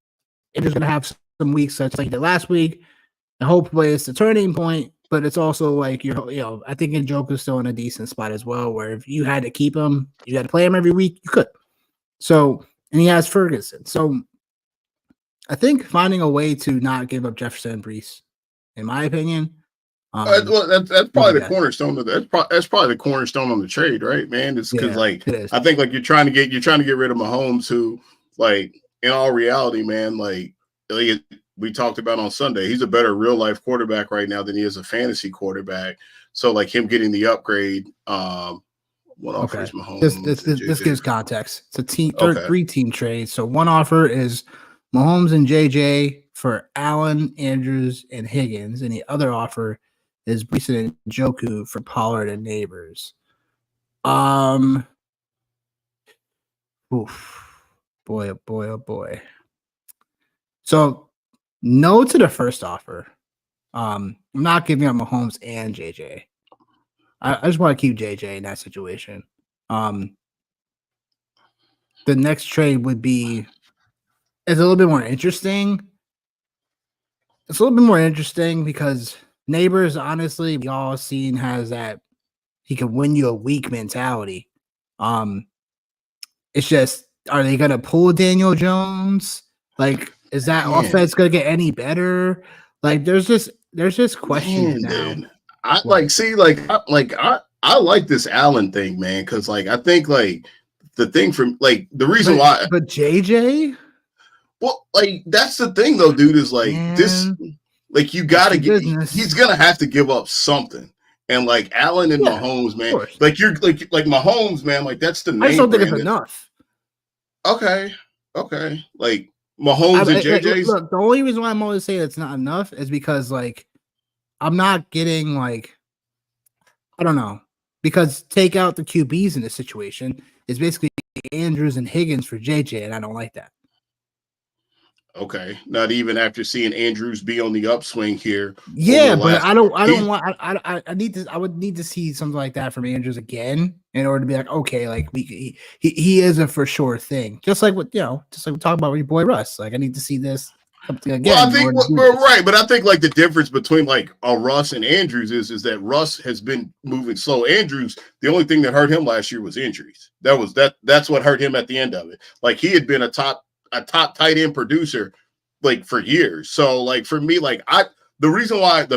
Andrews going to have some weeks such like he did last week, and hopefully it's the turning point. But it's also like, I think Njoku's still in a decent spot as well, where if you had to keep him, you had to play him every week, you could. So, and he has Ferguson. So I think finding a way to not give up Jefferson and Brees, in my opinion. Well, that's probably the cornerstone of that's probably the cornerstone on the trade, right, man? It's because I think like you're trying to get rid of Mahomes, who, like, in all reality, man, like we talked about on Sunday, he's a better real life quarterback right now than he is a fantasy quarterback. So like him getting the upgrade, one offer is Mahomes. This gives context. It's a three-team trade. So one offer is Mahomes and JJ for Allen, Andrews, and Higgins, and the other offer is Brees and Njoku for Pollard and Neighbors. Oof. Boy, oh boy, oh boy. So no to the first offer. I'm not giving up Mahomes and JJ. I just want to keep JJ in that situation. The next trade would be, it's a little bit more interesting. It's a little bit more interesting because Neighbors, honestly, we all seen has that he can win you a week mentality. It's just, are they gonna pull Daniel Jones? Like, is that offense gonna get any better? Like, there's just questions now. Dude. I like this Allen thing, man, because like I think like the thing from like the reason why, but JJ, well, like that's the thing though, dude, is like this, like you gotta get, he's gonna have to give up something, and like Allen and Mahomes, man, like you're like Mahomes, man, like that's the name. I just don't think it's enough. Okay, like Mahomes and JJ's. Look, the only reason why I'm always saying it's not enough is because like I'm not getting like, I don't know, because take out the QBs in this situation, it's basically Andrews and Higgins for JJ, and I don't like that. Okay, not even after seeing Andrews be on the upswing here. Yeah, but I would need to see something like that from Andrews again in order to be like, okay, like he is a for sure thing. Just like what we talked about with your boy Russ. Like, I need to see this. something again. Well, I think we're right, but I think like the difference between like Russ and Andrews is that Russ has been moving slow. Andrews, the only thing that hurt him last year was injuries. That's what hurt him at the end of it. Like he had been a top tight end producer like for years. So like for me, like the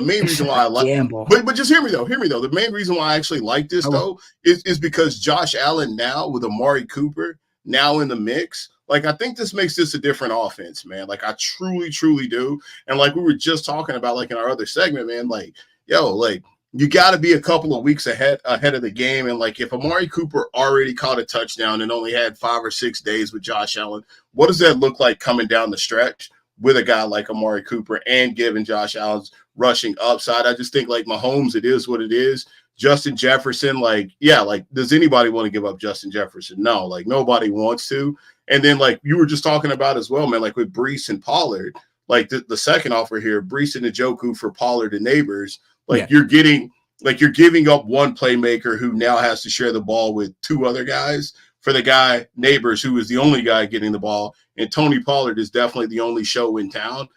main reason why I like gamble. But just hear me though. The main reason why I actually like this though is because Josh Allen now with Amari Cooper now in the mix. Like, I think this makes this a different offense, man. Like, I truly, truly do. And like we were just talking about, like in our other segment, man, like, like you got to be a couple of weeks ahead of the game. And like if Amari Cooper already caught a touchdown and only had 5 or 6 days with Josh Allen, what does that look like coming down the stretch with a guy like Amari Cooper and giving Josh Allen's rushing upside? I just think like Mahomes, it is what it is. Justin Jefferson, like, does anybody want to give up Justin Jefferson? No, like nobody wants to. And then, like you were just talking about as well, man, like with Breece and Pollard, like the second offer here, Breece and Njoku for Pollard and Neighbors, like you're giving up one playmaker who now has to share the ball with 2 other guys for the guy Neighbors, who is the only guy getting the ball, and Tony Pollard is definitely the only show in town.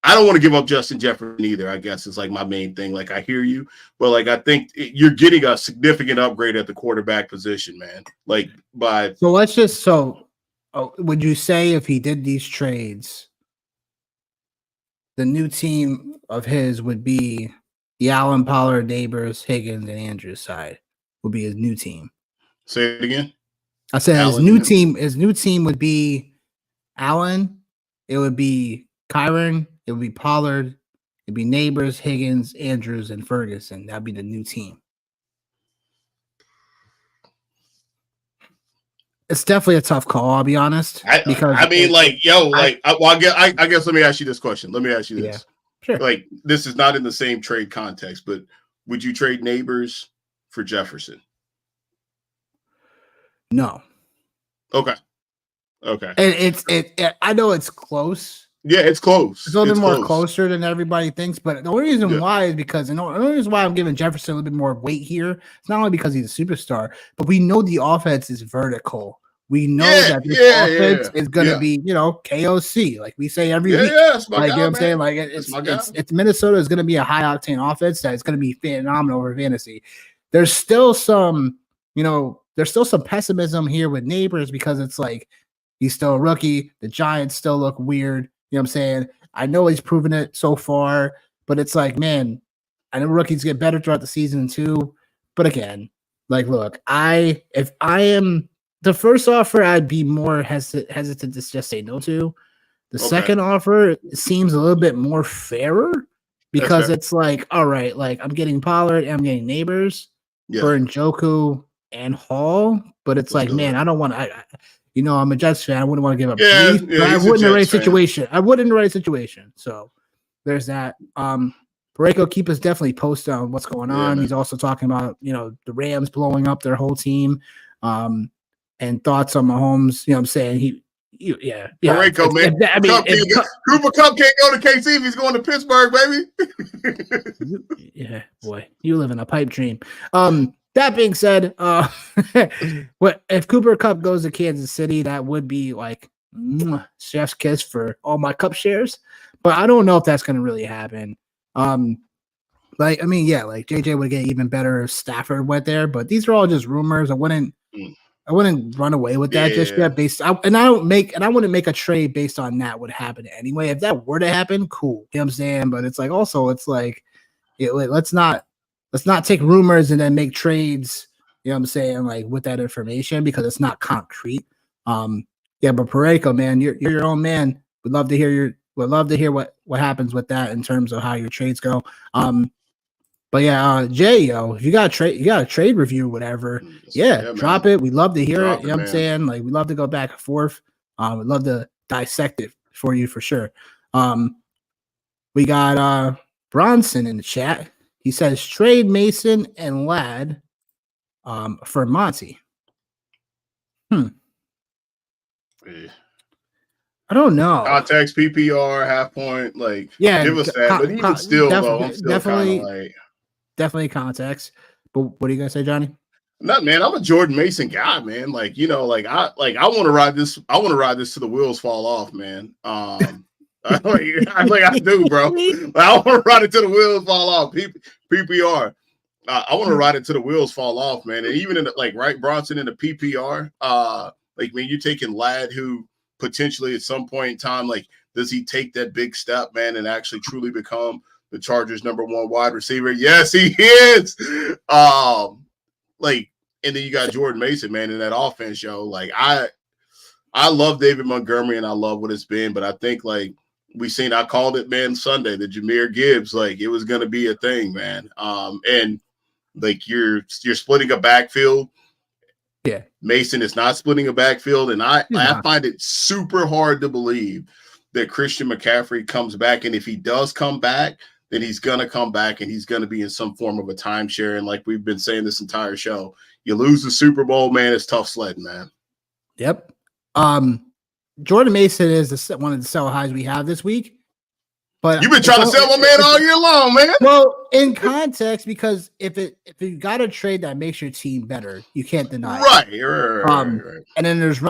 I don't want to give up Justin Jefferson either, I guess is like my main thing. Like I hear you, but like I think you're getting a significant upgrade at the quarterback position, man. Like would you say if he did these trades, the new team of his would be the Allen, Pollard, Neighbors, Higgins, and Andrews side would be his new team? Say it again. I said his new team would be Allen, it would be Kyron, it would be Pollard, it'd be Neighbors, Higgins, Andrews, and Ferguson. That'd be the new team. It's definitely a tough call, I'll be honest. I guess let me ask you this question. Let me ask you this. Yeah, sure. Like, this is not in the same trade context, but would you trade Neighbors for Jefferson? No. Okay. And I know it's close. Yeah, it's close. It's a little bit more closer than everybody thinks, but the only reason why is because the only reason why I'm giving Jefferson a little bit more weight here. It's not only because he's a superstar, but we know the offense is vertical. We know that this offense is going to be, KOC, like we say every week. Like, you know what I'm saying? Like it's Minnesota is going to be a high octane offense that is going to be phenomenal for fantasy. There's still some, pessimism here with Neighbors because it's like he's still a rookie. The Giants still look weird. You know what I'm saying? I know he's proven it so far, but it's like, man, I know rookies get better throughout the season too. But again, like, look, if I am the first offer, I'd be more hesitant to just say no to. The second offer seems a little bit more fairer because it's like, all right, like I'm getting Pollard and I'm getting Neighbors for Njoku and Hall, but it's like, man, I don't want to. I'm a Jets fan. I wouldn't want to give up. But I wouldn't in the right situation. I wouldn't in the right situation. So there's that. Pareko, keep us definitely posted on what's going on. He's also talking about, the Rams blowing up their whole team. And thoughts on Mahomes. You know what I'm saying? Pareko, man. Cooper Kupp can't go to KC if he's going to Pittsburgh, baby. Yeah, boy. You live in a pipe dream. That being said, if Cooper Kupp goes to Kansas City, that would be like chef's kiss for all my Cup shares. But I don't know if that's going to really happen. Like JJ would get even better if Stafford went there, but these are all just rumors. I wouldn't run away with that just yet. I wouldn't make a trade based on that would happen anyway. If that were to happen, cool. You know what I'm saying? But it's like let's not take rumors and then make trades, you know what I'm saying, like with that information because it's not concrete. But Pareko, man, you're your own man. Would love to hear what happens with that in terms of how your trades go. Jay, if you got a trade review or whatever, drop it. We'd love to hear it. You know what I'm saying? Like we'd love to go back and forth. We'd love to dissect it for you for sure. We got Bronson in the chat. He says trade Mason and Ladd for Monty. I don't know. Context, PPR, half point, give us that. But even still, though, I'm still kind of like definitely context. But what are you gonna say, Johnny? Not man, I'm a Jordan Mason guy, man. Like, like I want to ride this. I want to ride this till the wheels fall off, man. I do, bro. I want to ride it till the wheels fall off. PPR. I want to ride it till the wheels fall off, man. And even in right Bronson in the PPR, you're taking Ladd, who potentially at some point in time, does he take that big step, man, and actually truly become the Chargers' #1 wide receiver? Yes, he is. And then you got Jordan Mason, man, in that offense, yo. I love David Montgomery and I love what it's been, but I think I called it, man, Sunday, the Jahmyr Gibbs, it was gonna be a thing, man. And you're splitting a backfield. Yeah. Mason is not splitting a backfield, and I find it super hard to believe that Christian McCaffrey comes back, and if he does come back, then he's going to come back and he's going to be in some form of a timeshare. And like we've been saying this entire show, you lose the Super Bowl, man, it's tough sledding, man. Yep. Jordan Mason is one of the sell highs we have this week. But you've been trying to sell my man all year long, man. Well, in context, because if you got a trade that makes your team better, you can't deny it. Right. And then there's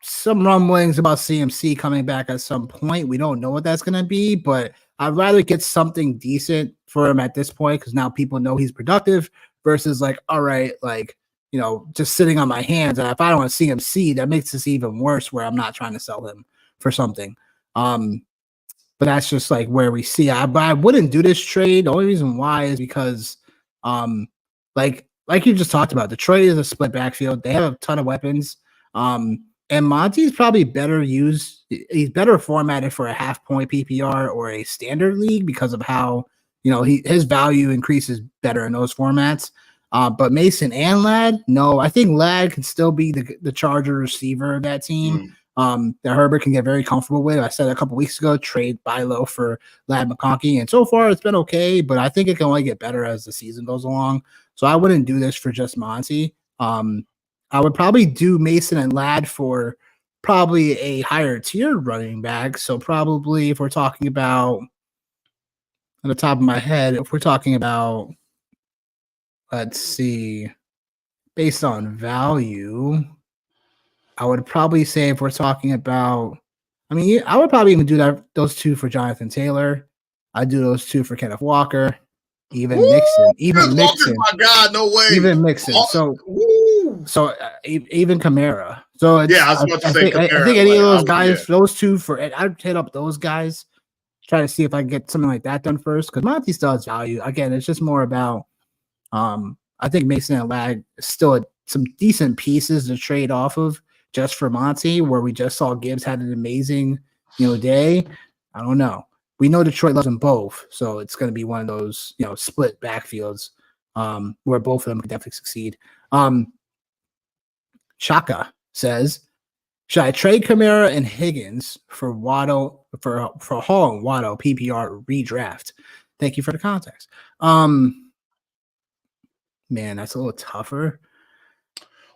some rumblings about CMC coming back at some point. We don't know what that's going to be, but I'd rather get something decent for him at this point because now people know he's productive versus all right, just sitting on my hands. And if I don't want CMC, that makes this even worse where I'm not trying to sell him for something. But that's just where we see. But I wouldn't do this trade. The only reason why is because, like you just talked about, Detroit is a split backfield. They have a ton of weapons. And Monty's probably better used. He's better formatted for a half-point PPR or a standard league because of how his value increases better in those formats. But Mason and Ladd, no, I think Ladd can still be the Charger receiver of that team. That Herbert can get very comfortable with. I said a couple weeks ago, buy low for Ladd McConkey, and so far it's been okay, but I think it can only get better as the season goes along. So I wouldn't do this for just Monty. I would probably do Mason and Ladd for probably a higher tier running back. So probably if we're talking about, on the top of my head, if we're talking about, let's see, based on value, I would probably say if we're talking about, I would probably even do those two for Jonathan Taylor. I'd do those two for Kenneth Walker. Even Mixon. My God, no way. Even Mixon. So even Kamara. So I was about to say Kamara. I think any of those guys, those two I'd hit up those guys, try to see if I can get something like that done first. Because Monty still has value. Again, it's just more about I think Mason and Ladd still some decent pieces to trade off of just for Monty, where we just saw Gibbs had an amazing, day. I don't know. We know Detroit loves them both, so it's going to be one of those, split backfields where both of them could definitely succeed. Chaka says, should I trade Kamara and Higgins for Waddle for Hall and Waddle PPR redraft? Thank you for the context. Man, that's a little tougher.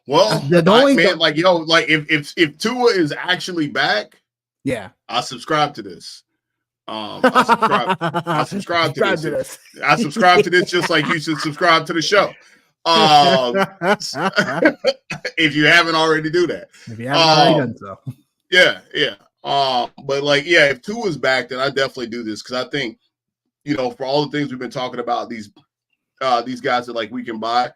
Well, if Tua is actually back, I subscribe to this. I subscribe to this. I subscribe to this just like you should subscribe to the show. If you haven't already do that. If you haven't already done so. Yeah. But if Tua's back, then I definitely do this because I think, for all the things we've been talking about, these guys that we can buy.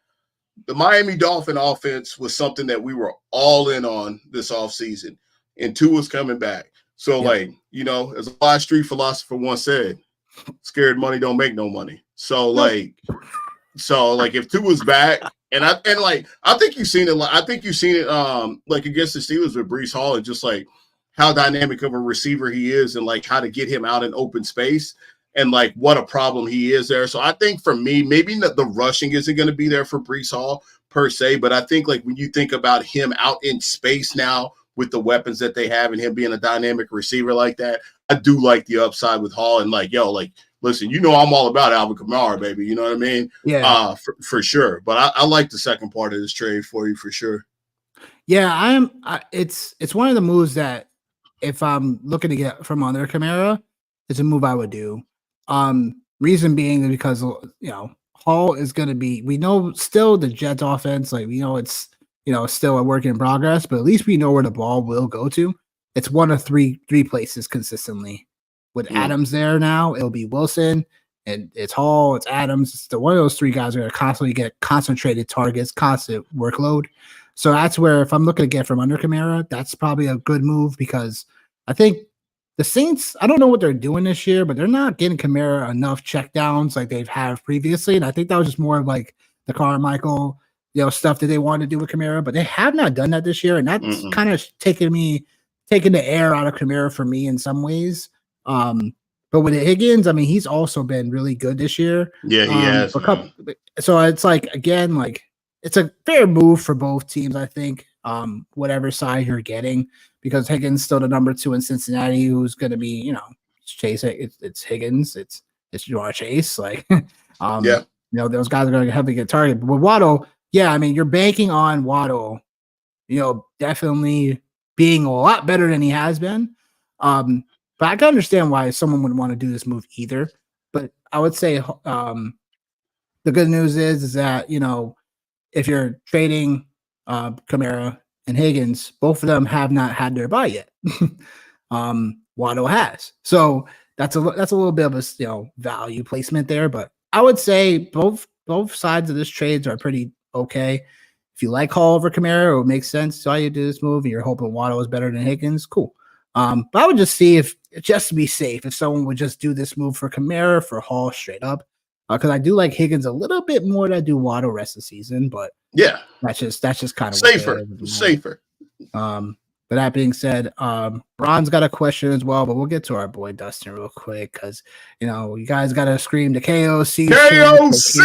The Miami Dolphin offense was something that we were all in on this offseason, and Tua's coming back. So, as a lot of street philosopher once said, scared money don't make no money. So, if Tua's back, and I think you've seen it. I think you've seen it against the Steelers with Breece Hall, and just how dynamic of a receiver he is, and how to get him out in open space, and what a problem he is there. So I think for me, maybe the rushing isn't going to be there for Breece Hall per se, but I think when you think about him out in space now with the weapons that they have and him being a dynamic receiver like that, I do like the upside with Hall and listen, I'm all about Alvin Kamara, baby. You know what I mean? Yeah. For sure. But I like the second part of this trade for you for sure. Yeah, it's one of the moves that if I'm looking to get from under Kamara, it's a move I would do. Reason being is because Hall is going to be, we know still the Jets offense, like we know it's, still a work in progress, but at least we know where the ball will go to. It's one of three places consistently. With Adams there now, it'll be Wilson, and it's Hall, it's Adams. It's one of those three guys are going to constantly get concentrated targets, constant workload. So that's where, if I'm looking to get from under Kamara, that's probably a good move because I think the Saints, I don't know what they're doing this year, but they're not getting Kamara enough checkdowns like they've had previously. And I think that was just more of like the Carmichael, stuff that they wanted to do with Kamara, but they have not done that this year. And that's kind of taking the air out of Kamara for me in some ways. But with Higgins, I mean, he's also been really good this year. Yeah, he has. So it's like, again, like it's a fair move for both teams, I think, whatever side you're getting, because Higgins still the number 2 in Cincinnati, who's going to be, Chase. It's Higgins. It's Jamar Chase. Like, those guys are going to have to get targeted. But with Waddle, yeah, I mean, you're banking on Waddle, definitely being a lot better than he has been. But I can understand why someone would want to do this move either. But I would say the good news is that, if you're trading Kamara and Higgins, both of them have not had their bye yet. Waddle has. So that's a little bit of a value placement there. But I would say both sides of this trades are pretty okay. If you like Hall over Kamara, it would make sense to how you do this move. And you're hoping Waddle is better than Higgins. Cool. But I would just see just to be safe, if someone would just do this move for Kamara, for Hall straight up. Because I do like Higgins a little bit more than I do Waddle rest of the season. But yeah, that's just kind of safer. But that being said, Ron's got a question as well, but we'll get to our boy Dustin real quick because you guys got to scream the KOC. KOC!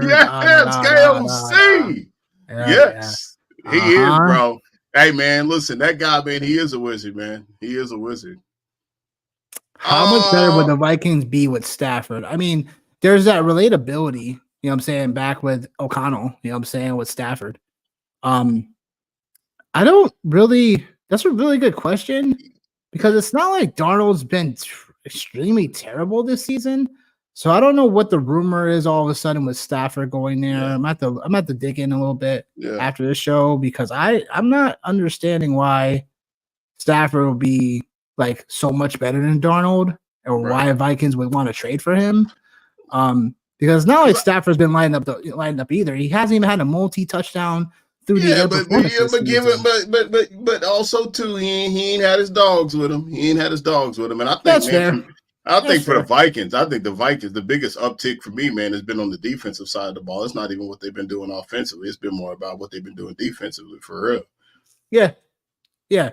Yes, KOC! Yes, he is, bro. Hey, man, listen, that guy, man, he is a wizard, man. He is a wizard. How much better would the Vikings be with Stafford? I mean, there's that relatability, what I'm saying, back with O'Connell, what I'm saying, with Stafford. I don't really – that's a really good question because it's not like Darnold's been extremely terrible this season. So I don't know what the rumor is all of a sudden with Stafford going there. Yeah. I'm at to dig in a little bit after this show because I'm not understanding why Stafford will be like so much better than Darnold or why Vikings would want to trade for him. Because it's not like Stafford's been lining up either. He hasn't even had a multi-touchdown through the air performance. But also too, he ain't had his dogs with him. And I think that's fair. For the Vikings, the biggest uptick for me, man, has been on the defensive side of the ball. It's not even what they've been doing offensively. It's been more about what they've been doing defensively, for real. Yeah. Yeah.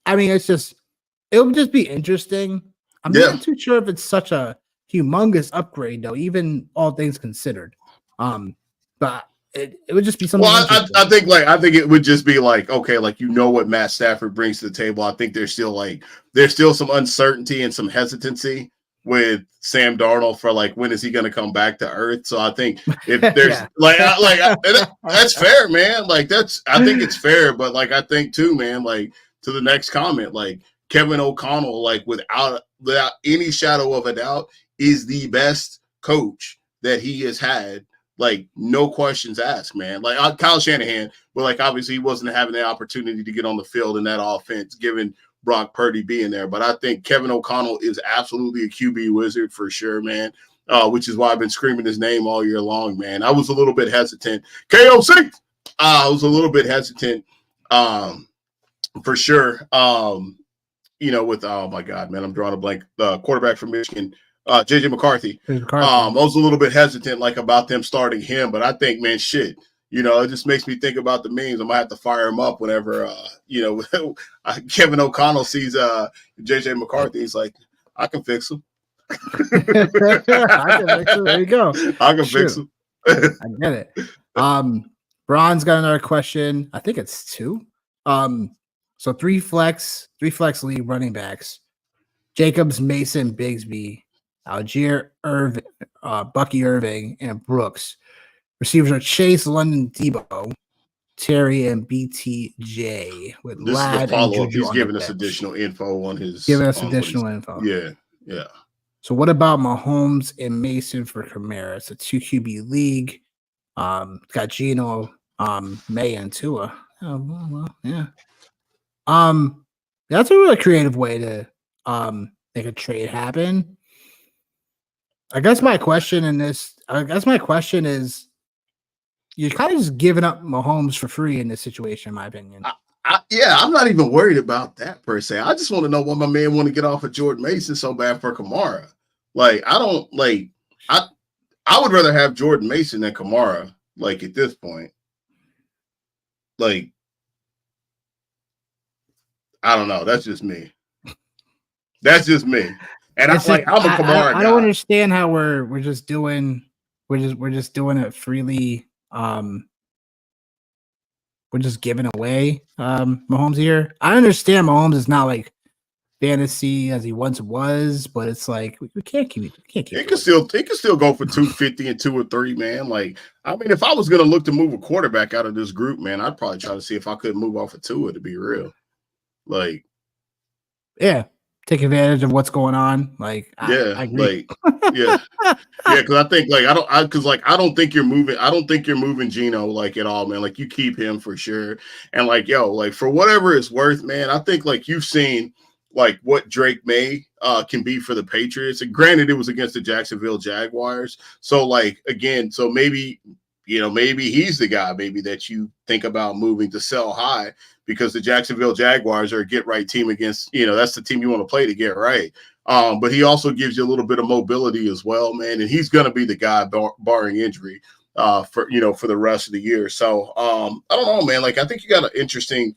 I mean, it'll just be interesting. I'm not too sure if it's such a humongous upgrade, though, even all things considered. But it would just be something. Well, I think it would just be like, okay, like what Matt Stafford brings to the table. I think there's still some uncertainty and some hesitancy with Sam Darnold for like when is he going to come back to earth. So I think if there's that's fair, man. Like I think it's fair, but like I think too, man. Like to the next comment, like Kevin O'Connell, like without any shadow of a doubt, is the best coach that he has had. Like, no questions asked, man. Like, Kyle Shanahan, but, like, obviously he wasn't having the opportunity to get on the field in that offense, given Brock Purdy being there. But I think Kevin O'Connell is absolutely a QB wizard for sure, man, which is why I've been screaming his name all year long, man. I was a little bit hesitant. KOC! I was a little bit hesitant for sure, with, oh, my God, man, I'm drawing a blank. The quarterback from Michigan, JJ McCarthy. I was a little bit hesitant about them starting him, but I think, man, shit, it just makes me think about the memes. I might have to fire him up whenever, Kevin O'Connell sees JJ McCarthy. He's like, I can fix him. I can fix him. There you go. I can fix him. I get it. Bron's got another question. I think it's 2. So 3 flex league running backs: Jacobs, Mason, Bigsby, Algier, Bucky Irving, and Brooks. Receivers are Chase, London, Debo, Terry, and BTJ. With this Ladd is a follow-up. Juju He's giving us additional info on his. Giving us additional info. Yeah. So what about Mahomes and Mason for Kamara? It's a 2 QB league. Got Gino, May and Tua. Oh, well, yeah. That's a really creative way to make a trade happen. I guess my question is, you're kind of just giving up Mahomes for free in this situation, in my opinion. I'm not even worried about that per se. I just want to know why my man want to get off of Jordan Mason so bad for Kamara. Like, I would rather have Jordan Mason than Kamara. Like, at this point, like, I don't know. That's just me. And I'm a Kamara guy. I don't understand how we're just doing it freely. We're just giving away Mahomes here. I understand Mahomes is not like fantasy as he once was, but it's like we can't keep. He can still go for 250 and 2 or 3, man. Like, I mean, if I was gonna look to move a quarterback out of this group, man, I'd probably try to see if I could move off of Tua, to be real. Like, yeah, take advantage of what's going on. Like, yeah, I agree. Because I think I don't think you're moving Gino like at all, man. Like, you keep him for sure. And like, for whatever it's worth, man, I think like you've seen like what Drake May can be for the Patriots. And granted, it was against the Jacksonville Jaguars. So like, again, so maybe he's the guy maybe that you think about moving to sell high, because the Jacksonville Jaguars are a get right team against, that's the team you want to play to get right. But he also gives you a little bit of mobility as well, man. And he's going to be the guy barring injury for the rest of the year. So I don't know, man. Like, I think you got an interesting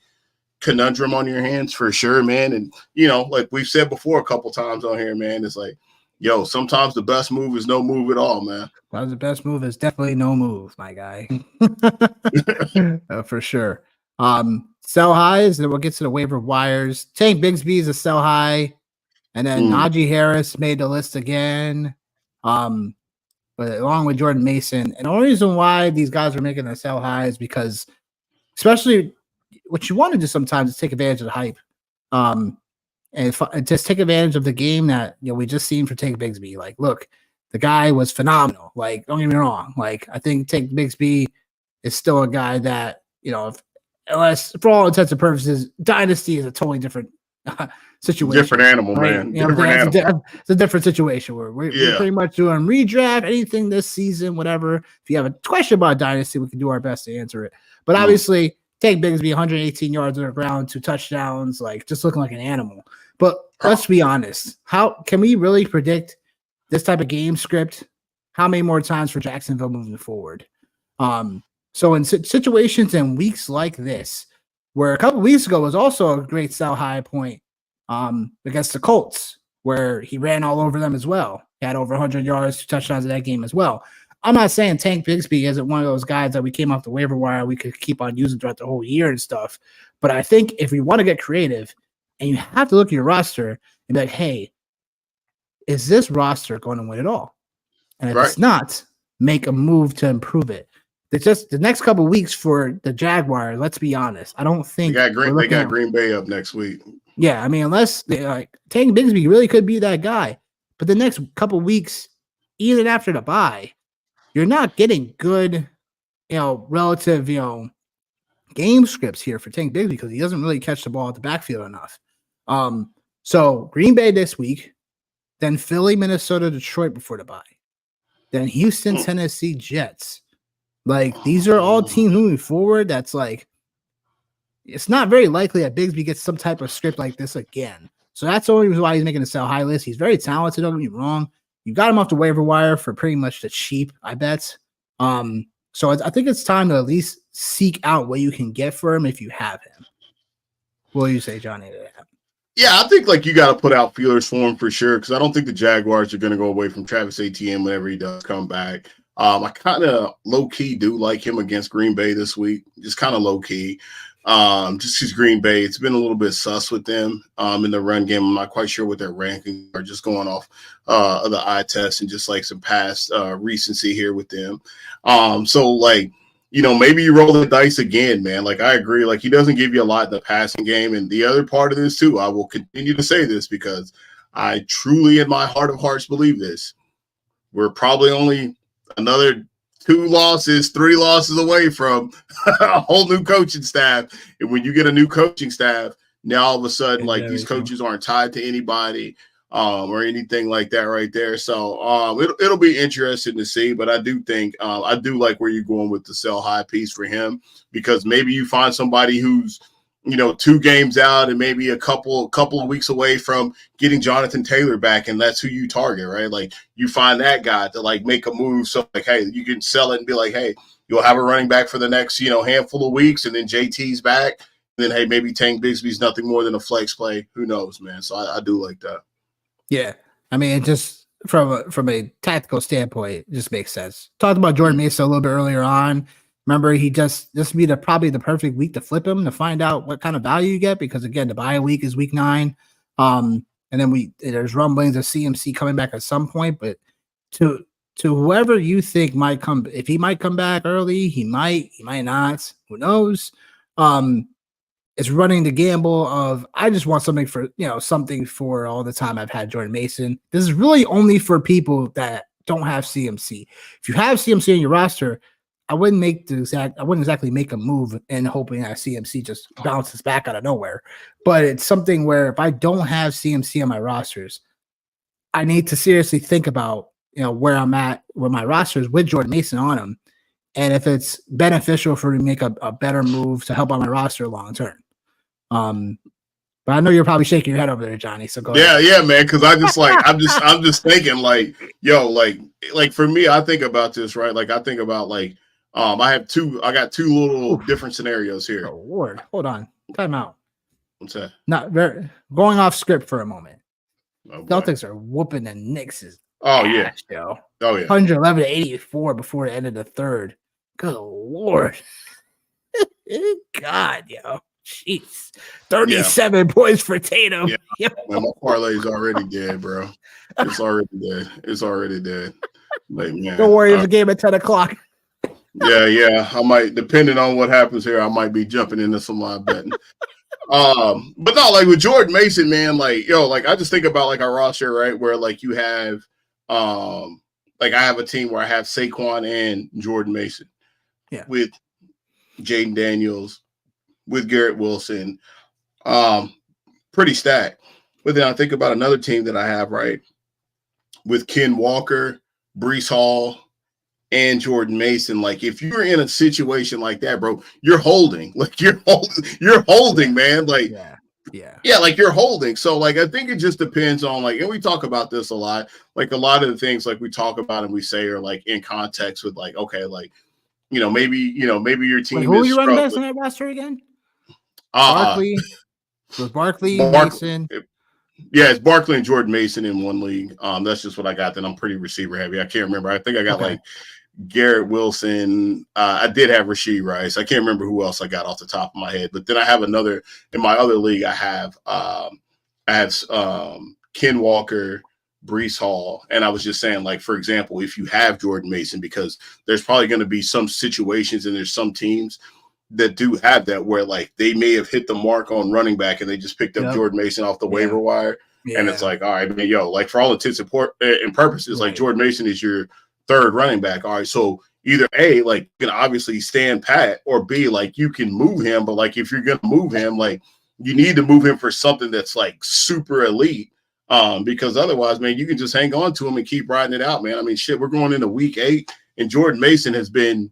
conundrum on your hands for sure, man. And, like we've said before a couple times on here, man, it's like, sometimes the best move is no move at all, man. Well, the best move is definitely no move, my guy. For sure. Sell highs, and then we'll get to the waiver wires. Tank Bigsby is a sell high, and then Najee Harris made the list again. But along with Jordan Mason, and the only reason why these guys are making a sell high is because, especially what you want to do sometimes is take advantage of the hype, and just take advantage of the game that we just seen for Tank Bigsby. Like, look, the guy was phenomenal. Like, don't get me wrong. Like, I think Tank Bigsby is still a guy that unless for all intents and purposes, Dynasty is a totally different situation. Different animal, right? Man. It's a different situation where we're pretty much doing redraft, anything this season, whatever. If you have a question about Dynasty, we can do our best to answer it. But obviously, Tank Bigsby, 118 yards on the ground, 2 touchdowns, like just looking like an animal. But let's be honest. How can we really predict this type of game script? How many more times for Jacksonville moving forward? So in situations and weeks like this, where a couple of weeks ago was also a great sell high point against the Colts, where he ran all over them as well. He had over 100 yards, 2 touchdowns in that game as well. I'm not saying Tank Bigsby isn't one of those guys that we came off the waiver wire we could keep on using throughout the whole year and stuff. But I think if we want to get creative, and you have to look at your roster and be like, hey, is this roster going to win it all? And if it's not, make a move to improve it. It's just the next couple of weeks for the Jaguars. Let's be honest. I don't think they got Green Bay up next week. Yeah, I mean, unless Tank Bigsby really could be that guy, but the next couple of weeks, even after the bye, you're not getting good, relative, game scripts here for Tank Bigsby because he doesn't really catch the ball at the backfield enough. So Green Bay this week, then Philly, Minnesota, Detroit before the bye, then Houston, Tennessee, Jets. Like, these are all teams moving forward. That's like, it's not very likely that Bigsby gets some type of script like this again. So that's the only reason why he's making a sell high list. He's very talented. Don't get me wrong. You got him off the waiver wire for pretty much the cheap, I bet. So I think it's time to at least seek out what you can get for him if you have him. What do you say, Johnny, to that? Yeah, I think like you got to put out feelers for him for sure, because I don't think the Jaguars are going to go away from Travis Etienne whenever he does come back. I kind of low-key do like him against Green Bay this week, just kind of low-key. Just because Green Bay, it's been a little bit sus with them in the run game. I'm not quite sure what their rankings are, just going off of the eye test and just like some past recency here with them. So like, maybe you roll the dice again, man. Like, I agree. Like, he doesn't give you a lot in the passing game. And the other part of this too, I will continue to say this because I truly, in my heart of hearts, believe this. We're probably only another 2 losses, 3 losses away from a whole new coaching staff. And when you get a new coaching staff, now all of a sudden, like these coaches aren't tied to anybody or anything like that right there. So it'll be interesting to see. But I do think I do like where you're going with the sell high piece for him, because maybe you find somebody who's 2 games out and maybe a couple of weeks away from getting Jonathan Taylor back, and that's who you target, right? Like you find that guy to like make a move, so like, hey, you can sell it and be like, hey, you'll have a running back for the next handful of weeks, and then JT's back, and then hey, maybe Tank Bigsby's nothing more than a flex play. Who knows, man? So I do like that. Yeah, I mean, it just from a tactical standpoint, it just makes sense. Talked about Jordan Mason a little bit earlier on. Remember, this be probably the perfect week to flip him to find out what kind of value you get, because again, the bye week is week 9. And then there's rumblings of CMC coming back at some point, but to whoever you think might come, if he might come back early, he might not, who knows? It's running the gamble of, I just want something for all the time I've had Jordan Mason. This is really only for people that don't have CMC. If you have CMC on your roster, I wouldn't exactly make a move and hoping that CMC just bounces back out of nowhere. But it's something where if I don't have CMC on my rosters, I need to seriously think about where I'm at with my rosters with Jordan Mason on them, and if it's beneficial for me to make a better move to help on my roster long term. But I know you're probably shaking your head over there, Johnny. So go ahead. Yeah, man. Because I just like I'm just thinking like, yo, like for me, I think about this, right? Like I think about like I got two little different scenarios here. Oh, Lord, hold on, time out. What's that? Not very going off script for a moment. Celtics are whooping the Knicks' ass, yo. Oh yeah, 111-84 before the end of the third. Good Lord, God, yo. Jeez, 37 points for Tatum. Yeah, man, my parlay's already dead, bro. It's already dead. Like, man, don't worry, it's a game at 10 o'clock. Yeah. I might, depending on what happens here, I might be jumping into some live betting. But no, like with Jordan Mason, man, like like I just think about like our roster, right, where like you have, like I have a team where I have Saquon and Jordan Mason, with Jaden Daniels, with Garrett Wilson, pretty stacked. But then I think about another team that I have, right, with Ken Walker, Breece Hall, and Jordan Mason. Like if you're in a situation like that, bro, you're holding. Like you're holding, man. Like yeah, like you're holding. So like I think it just depends on like, and we talk about this a lot. Like a lot of the things like we talk about and we say are like in context with like, okay, like maybe your team. Wait, who are you running best on that roster again? Barkley. With Barkley, Mason. Yeah, it's Barkley and Jordan Mason in one league. That's just what I got. Then I'm pretty receiver heavy. I can't remember. I think I got like Garrett Wilson. I did have Rashee Rice. I can't remember who else I got off the top of my head. But then I have another in my other league. I have Ken Walker, Breece Hall, and I was just saying, like for example, if you have Jordan Mason, because there's probably going to be some situations and there's some teams that do have that where like they may have hit the mark on running back and they just picked up Jordan Mason off the waiver wire. And it's like, all right, I mean, like for all intents and purposes, like Jordan Mason is your third running back. All right. So either A, like you can obviously stand pat, or B, like you can move him. But like, if you're going to move him, like you need to move him for something that's like super elite. Because otherwise, man, you can just hang on to him and keep riding it out, man. I mean, shit, we're going into week 8 and Jordan Mason has been,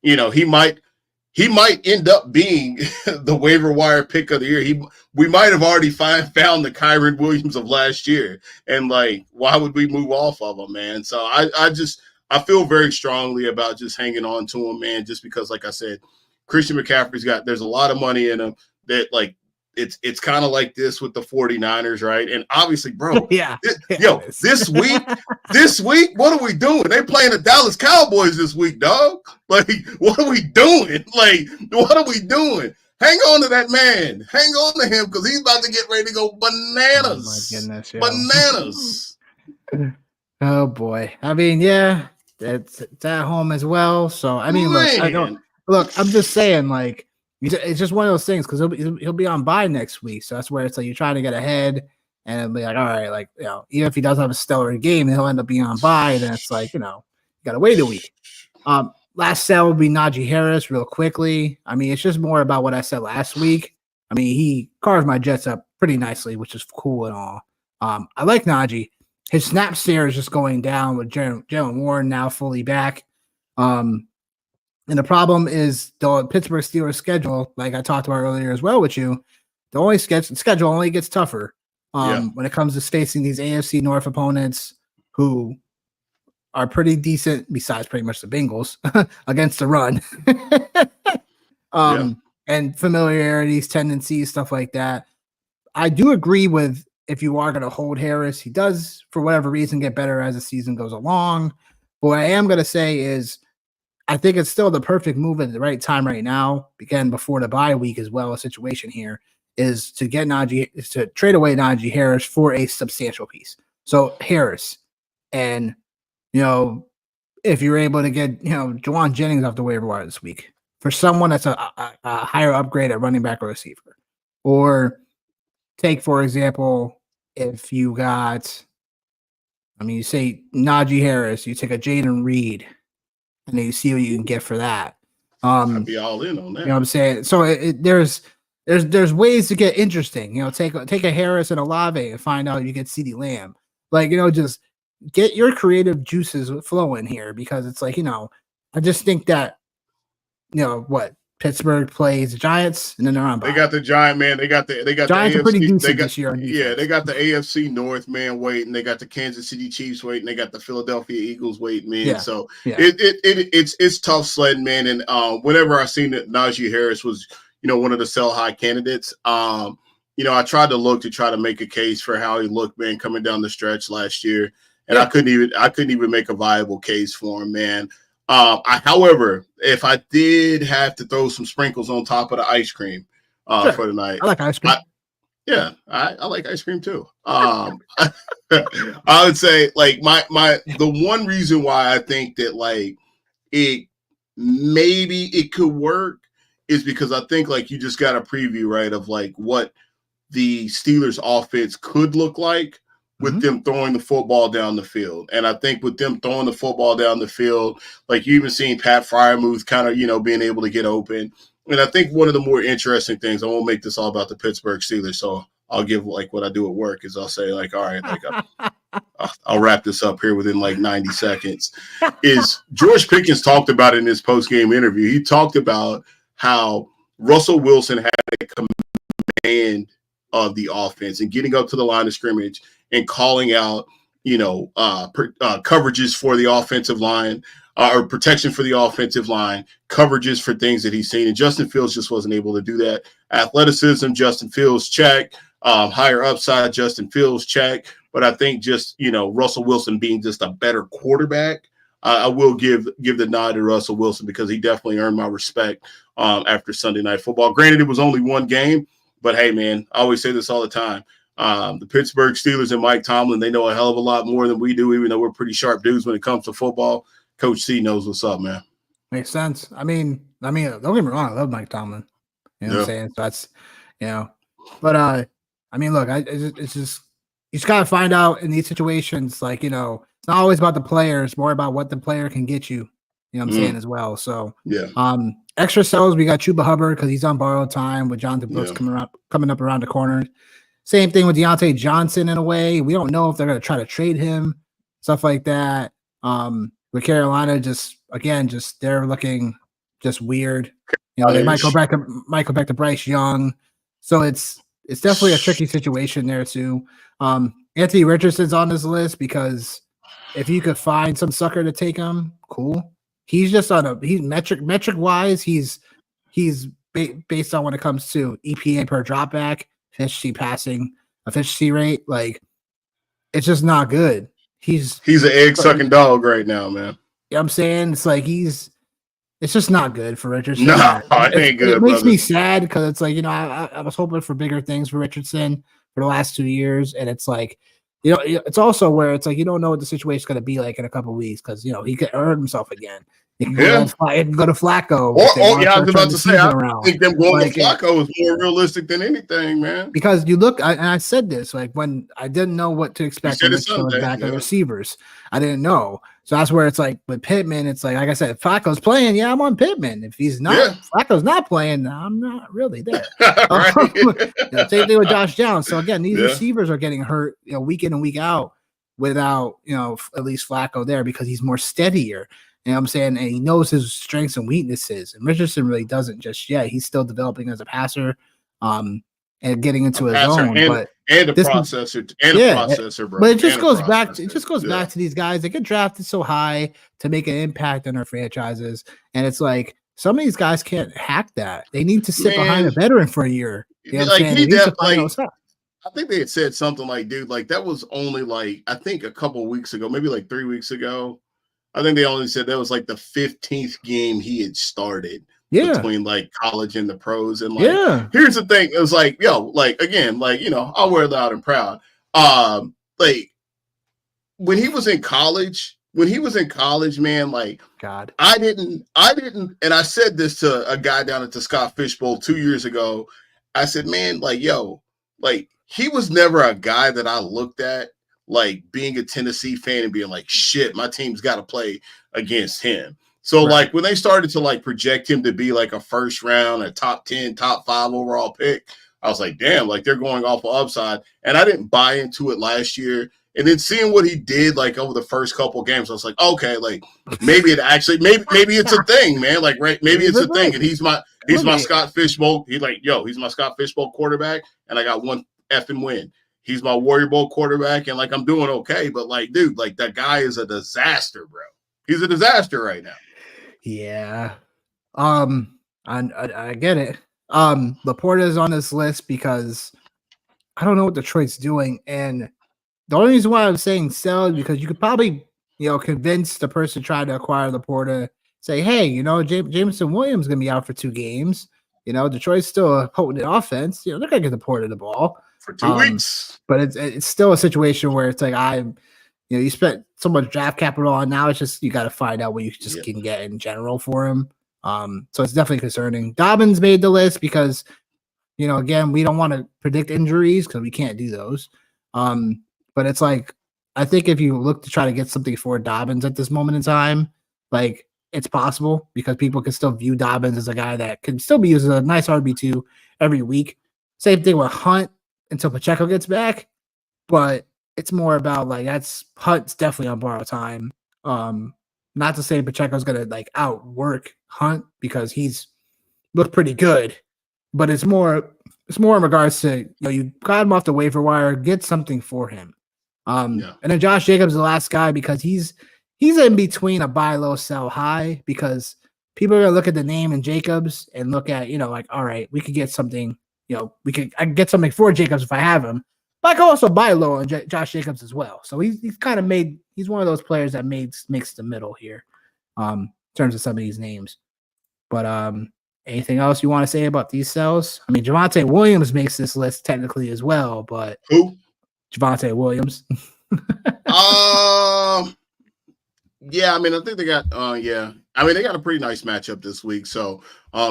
he might end up being the waiver wire pick of the year. We might have already found the Kyron Williams of last year. And like, why would we move off of him, man? So I feel very strongly about just hanging on to him, man, just because, like I said, Christian McCaffrey's there's a lot of money in him that like, it's kind of like this with the 49ers, right? And obviously, bro, this week, what are we doing? They playing the Dallas Cowboys this week, dog. Like, what are we doing? Like, what are we doing? Hang on to that man. Hang on to him because he's about to get ready to go bananas. Oh, my goodness. Bananas. Oh, boy. I mean, yeah, it's at home as well. So, I mean, look, I'm just saying, like, it's just one of those things because he'll be on bye next week. So that's where it's like you're trying to get ahead. and it'll be like, all right, like, even if he does have a stellar game, he'll end up being on bye. Then it's like, you got to wait a week. Last sell would be Najee Harris real quickly. I mean, it's just more about what I said last week. I mean, he carved my Jets up pretty nicely, which is cool and all. I like Najee. His snap share is just going down with Jalen Warren now fully back. And the problem is the Pittsburgh Steelers schedule, like I talked about earlier as well with you, the only schedule only gets tougher when it comes to facing these AFC North opponents who are pretty decent, besides pretty much the Bengals, against the run. And familiarities, tendencies, stuff like that. I do agree with if you are going to hold Harris, he does, for whatever reason, get better as the season goes along. But what I am going to say is I think it's still the perfect move at the right time right now, again, before the bye week as well, a situation here, is to get to trade away Najee Harris for a substantial piece. So Harris, and if you're able to get Juwan Jennings off the waiver wire this week for someone that's a higher upgrade at running back or receiver, or take, for example, if you got, you say Najee Harris, you take a Jaden Reed, and then you see what you can get for that. I'd be all in on that. You know what I'm saying? So there's ways to get interesting. Take a Harris and a Olave and find out you get CeeDee Lamb. Like, just get your creative juices flowing here, because it's like, I just think that, Pittsburgh plays the Giants, and then they're on bye. They got the Giant, man. They got Giants the are pretty AFC, decent this year. They got the AFC North, man, waiting. They got the Kansas City Chiefs waiting. They got the Philadelphia Eagles waiting, man. Yeah. So it's tough sledding, man. And whenever I seen that Najee Harris was, one of the sell high candidates, I tried to try to make a case for how he looked, man, coming down the stretch last year, and I couldn't even make a viable case for him, man. However, if I did have to throw some sprinkles on top of the ice cream for the night, I like ice cream. I like ice cream too. I would say, like, the one reason why I think that, like, maybe it could work is because I think, like, you just got a preview, right, of like what the Steelers offense could look like with them throwing the football down the field. And I think with them throwing the football down the field, like, you even seen Pat Freiermuth kind of, being able to get open. And I think one of the more interesting things, I won't make this all about the Pittsburgh Steelers, so I'll give, like, what I do at work is I'll say, like, all right, like, I'll wrap this up here within like 90 seconds, is George Pickens talked about in his post-game interview. He talked about how Russell Wilson had a command of the offense and getting up to the line of scrimmage and calling out, coverages for the offensive line, or protection for the offensive line, coverages for things that he's seen. And Justin Fields just wasn't able to do that. Athleticism, Justin Fields, check. Higher upside, Justin Fields, check. But I think just, Russell Wilson being just a better quarterback, I will give the nod to Russell Wilson, because he definitely earned my respect after Sunday Night Football. Granted, it was only one game, but hey, man, I always say this all the time. The Pittsburgh Steelers and Mike Tomlin, they know a hell of a lot more than we do, even though we're pretty sharp dudes when it comes to football. Coach C knows what's up, man. Makes sense. I mean, don't get me wrong. I love Mike Tomlin. You know what I'm saying? So that's, but I mean, look, it's just, you just got to find out in these situations, like, it's not always about the player. It's more about what the player can get you. You know what I'm saying as well. So, extra sells, we got Chuba Hubbard because he's on borrowed time with Jonathan Brooks coming up around the corner. Same thing with Deontay Johnson in a way. We don't know if they're going to try to trade him, stuff like that. With Carolina, they're looking just weird. They might go back to Bryce Young. So it's definitely a tricky situation there too. Anthony Richardson's on this list because if you could find some sucker to take him, cool. He's just he's metric wise, he's based on when it comes to EPA per dropback, efficiency passing, efficiency rate, like, it's just not good. He's an egg sucking dog right now, man. You know what I'm saying? It's like it's just not good for Richardson. No, it ain't good. It makes me sad because it's like, I was hoping for bigger things for Richardson for the last 2 years. And it's like, it's also where it's like, you don't know what the situation's going to be like in a couple of weeks because, he could hurt himself again. It can go to Flacco. I was about to say, I think them going like, to Flacco is more realistic than anything, man. Because you look, and I said this, like when I didn't know what to expect when Mitchell was back on receivers. I didn't know. So that's where it's like with Pittman, it's like I said, Flacco's playing. Yeah, I'm on Pittman. If he's not, Flacco's not playing, I'm not really there. Same thing with Josh Downs. So again, these receivers are getting hurt, week in and week out without, at least Flacco there because he's more steadier. You know what I'm saying? And he knows his strengths and weaknesses. And Richardson really doesn't just yet. He's still developing as a passer. And getting into his own, and a processor, bro. But it just goes back. It just goes back to these guys. They get drafted so high to make an impact on our franchises, and it's like some of these guys can't hack that. They need to sit behind a veteran for a year. You know what I'm saying? I think they had said something like, dude, like that was only like I think a couple weeks ago, maybe like 3 weeks ago. I think they only said that was like the 15th game he had started. Between like college and the pros. And like, here's the thing. It was like, like, again, like, I'll wear loud and proud. Like when he was in college, man, like God, I didn't, and I said this to a guy down at the Scott Fish Bowl 2 years ago. I said, man, like, like he was never a guy that I looked at like being a Tennessee fan and being like, shit, my team's got to play against him. So, like, when they started to, like, project him to be, like, a first round, a top 10, top 5 overall pick, I was like, damn, like, they're going off of upside. And I didn't buy into it last year. And then seeing what he did, like, over the first couple of games, I was like, okay, like, maybe it's a thing, man. Like, right, maybe it's a thing. And he's my Scott Fish Bowl. He's my Scott Fish Bowl quarterback, and I got one effing win. He's my Warrior Bowl quarterback, and, like, I'm doing okay. But, like, dude, like, that guy is a disaster, bro. He's a disaster right now. Yeah. I get it. Laporta is on this list because I don't know what Detroit's doing. And the only reason why I'm saying sell is because you could probably, convince the person trying to acquire Laporta, say, hey, Jameson Williams is going to be out for 2 games. Detroit's still a potent offense. They're going to get Laporta the ball for 2 weeks. But it's still a situation where it's like you spent so much draft capital on now. It's just you got to find out what you just can get in general for him. So it's definitely concerning. Dobbins made the list because, again, we don't want to predict injuries because we can't do those. But it's like I think if you look to try to get something for Dobbins at this moment in time, like it's possible because people can still view Dobbins as a guy that can still be used as a nice RB2 every week. Same thing with Hunt until Pacheco gets back, but it's more about like Hunt's definitely on borrowed time. Not to say Pacheco's gonna like outwork Hunt because he's looked pretty good, but it's more in regards to you got him off the waiver wire, get something for him. And then Josh Jacobs is the last guy because he's in between a buy low, sell high because people are gonna look at the name and Jacobs and look at like all right, we could get something. I can get something for Jacobs if I have him. But I can also buy low on Josh Jacobs as well. So he's kind of he's one of those players that makes the middle here in terms of some of these names. But anything else you want to say about these sells? I mean, Javonte Williams makes this list technically as well, but who? Javonte Williams. Yeah, I mean, I think they got I mean, they got a pretty nice matchup this week. So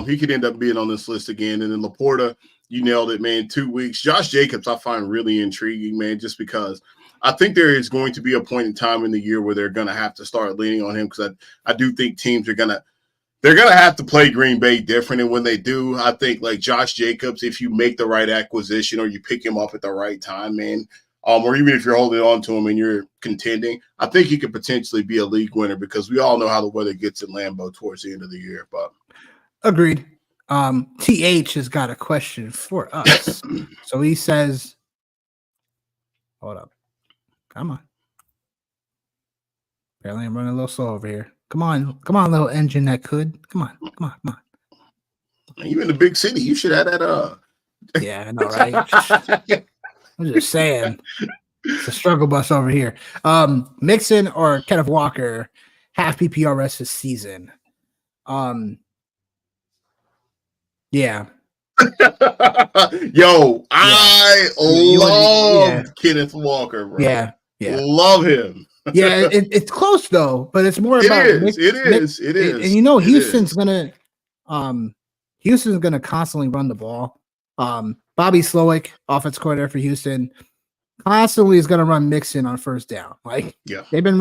he could end up being on this list again. And then Laporta, you nailed it, man. 2 weeks. Josh Jacobs, I find really intriguing, man, just because I think there is going to be a point in time in the year where they're going to have to start leaning on him because I do think teams are they're going to have to play Green Bay different. And when they do, I think like Josh Jacobs, if you make the right acquisition or you pick him up at the right time, man, or even if you're holding on to him and you're contending, I think he could potentially be a league winner because we all know how the weather gets in Lambeau towards the end of the year. But agreed. TH has got a question for us. So he says, hold up. Come on. Apparently I'm running a little slow over here. Come on, little engine that could. Come on. You in the big city, you should have that Yeah, I know, right? I'm just saying. It's a struggle bus over here. Mixon or Kenneth Walker, half PPR rest this season. Yeah. I love Kenneth Walker, bro. Yeah. Love him. Yeah, it's close though, but it's more It about is. It is. It is. and you know It is. Houston's gonna constantly run the ball. Bobby Slowick, offense coordinator for Houston, constantly is gonna run Mixon on first down. Like Yeah. they've been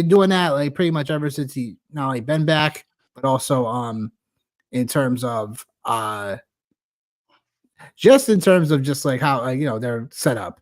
doing that like pretty much ever since he not only been back, but also in terms of just in terms of just like how they're set up.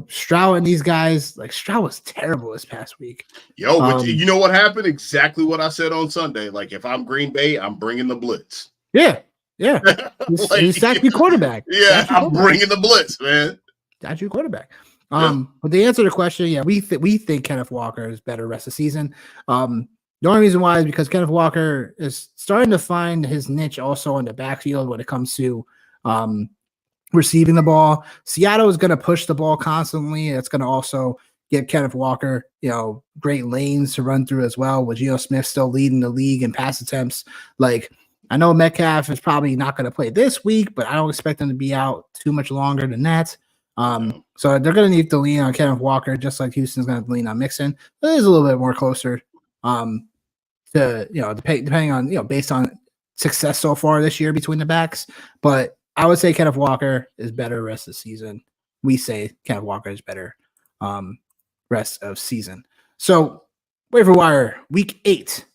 Stroud and these guys, like Stroud was terrible this past week. Yo, but you know what happened? Exactly what I said on Sunday. Like, if I'm Green Bay, I'm bringing the blitz. Yeah. Like, He's statue quarterback. Yeah, I'm bringing the blitz, man. Statue quarterback. But to answer the question, yeah, we think Kenneth Walker is better rest of the season. The only reason why is because Kenneth Walker is starting to find his niche also in the backfield when it comes to receiving the ball. Seattle is going to push the ball constantly. It's going to also give Kenneth Walker, great lanes to run through as well. With Geno Smith still leading the league in pass attempts. Like, I know Metcalf is probably not going to play this week, but I don't expect him to be out too much longer than that. So they're going to need to lean on Kenneth Walker, just like Houston's going to lean on Mixon. But it is a little bit more closer to, depending on, based on success so far this year between the backs. But I would say Kenneth Walker is better rest of the season. We say Kenneth Walker is better rest of season. So waiver wire week 8.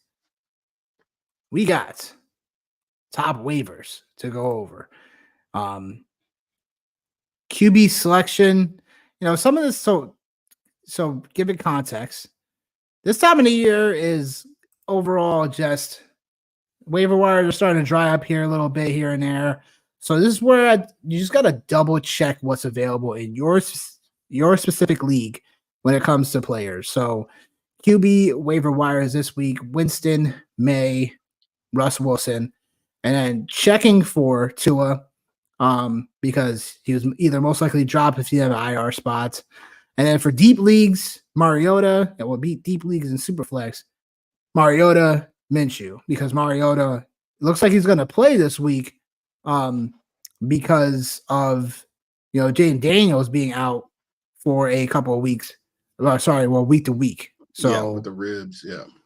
We got top waivers to go over. QB selection, some of this. So give it context. This time of the year is overall just waiver wires are starting to dry up here a little bit here and there. So this is where you just got to double check what's available in your specific league when it comes to players. So QB waiver wires this week: Winston, May, Russ Wilson, and then checking for Tua because he was either most likely dropped if you have an IR spot. And then for deep leagues, Mariota, that will beat deep leagues in Superflex, Mariota, Minshew, because Mariota looks like he's going to play this week because of, Jaden Daniels being out for a couple of weeks. Week to week. So yeah, with the ribs,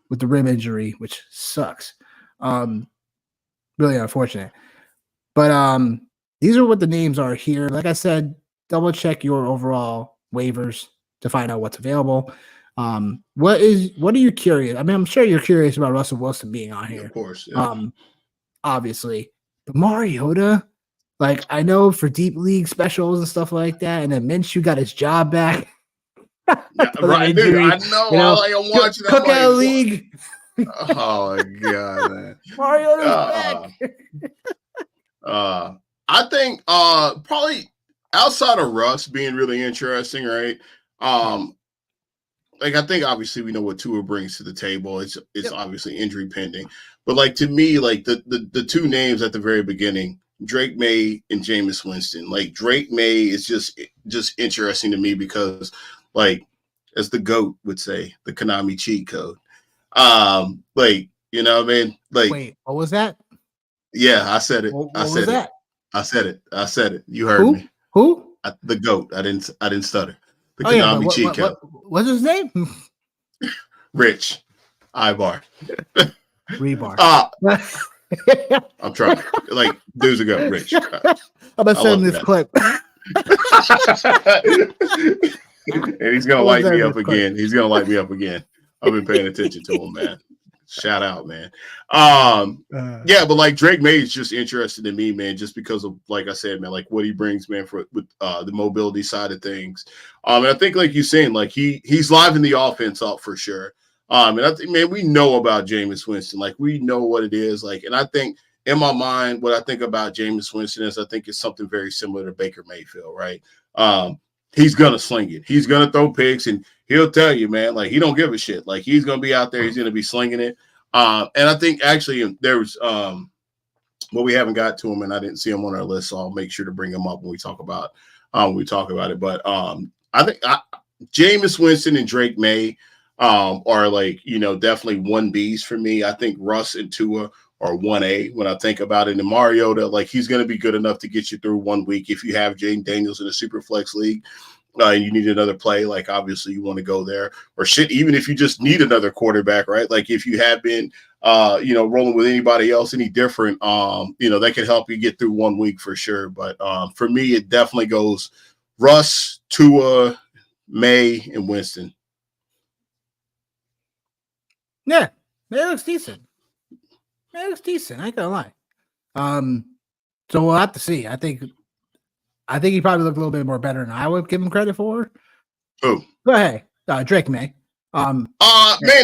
with the rib injury, which sucks. Really unfortunate. But these are what the names are here. Like I said, double check your overall waivers to find out what's available. What are you curious? I mean, I'm sure you're curious about Russell Wilson being on here. Of course. Yeah. Obviously. But Mariota, like I know for deep league specials and stuff like that, and then Minshew got his job back. Yeah, right, dude. I know. I'm watching that Cookout League. Oh my god, man. Mariota's back. I think probably outside of Russ being really interesting, right? Like I think obviously we know what Tua brings to the table. It's obviously injury pending. But like to me, like the two names at the very beginning, Drake May and Jameis Winston. Like Drake May is just interesting to me because like as the GOAT would say, the Konami cheat code. Like, you know what I mean? Like wait, what was that? Yeah, I said it. What I was that? I said it. You heard me. Who? The GOAT. I didn't stutter. The Konami cheat code. What's his name? Rich Ibar. Rebar. I'm trying. Like, dudes ago, Rich. I'm gonna send this clip. And he's gonna light me up again. He's gonna light me up again. I've been paying attention to him, man. Shout out, man. Yeah, but like Drake May is just interested in me, man, just because of, like I said, man, like what he brings, man, with the mobility side of things. And I think, like you're saying, like he's livening the offense up for sure. And I think, man, we know about Jameis Winston. Like, we know what it is. Like, and I think in my mind, what I think about Jameis Winston is I think it's something very similar to Baker Mayfield, right? He's going to sling it. He's going to throw picks, and he'll tell you, man, like, he don't give a shit. Like, he's going to be out there. He's going to be slinging it. And I think actually there was well, we haven't got to him, and I didn't see him on our list, so I'll make sure to bring him up when we talk about it. But I think Jameis Winston and Drake May are like, you know, definitely 1Bs for me. I think Russ and Tua are 1A when I think about it. And Mariota, like, he's going to be good enough to get you through 1 week if you have Jaden Daniels in a super flex league. and you need another play, like obviously you want to go there, or shit, even if you just need another quarterback, right? Like if you have been, rolling with anybody else, any different, that can help you get through 1 week for sure. But for me, it definitely goes Russ, Tua, May, and Winston. Yeah, it looks decent. It looks decent. I ain't gonna lie. So we'll have to see. I think he probably looked a little bit more better than I would give him credit for. Who? But hey, Drake May. Man,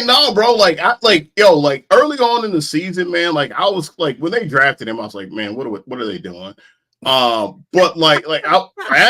no, bro. Like early on in the season, man. Like I was like when they drafted him, I was like, man, what are they doing? But I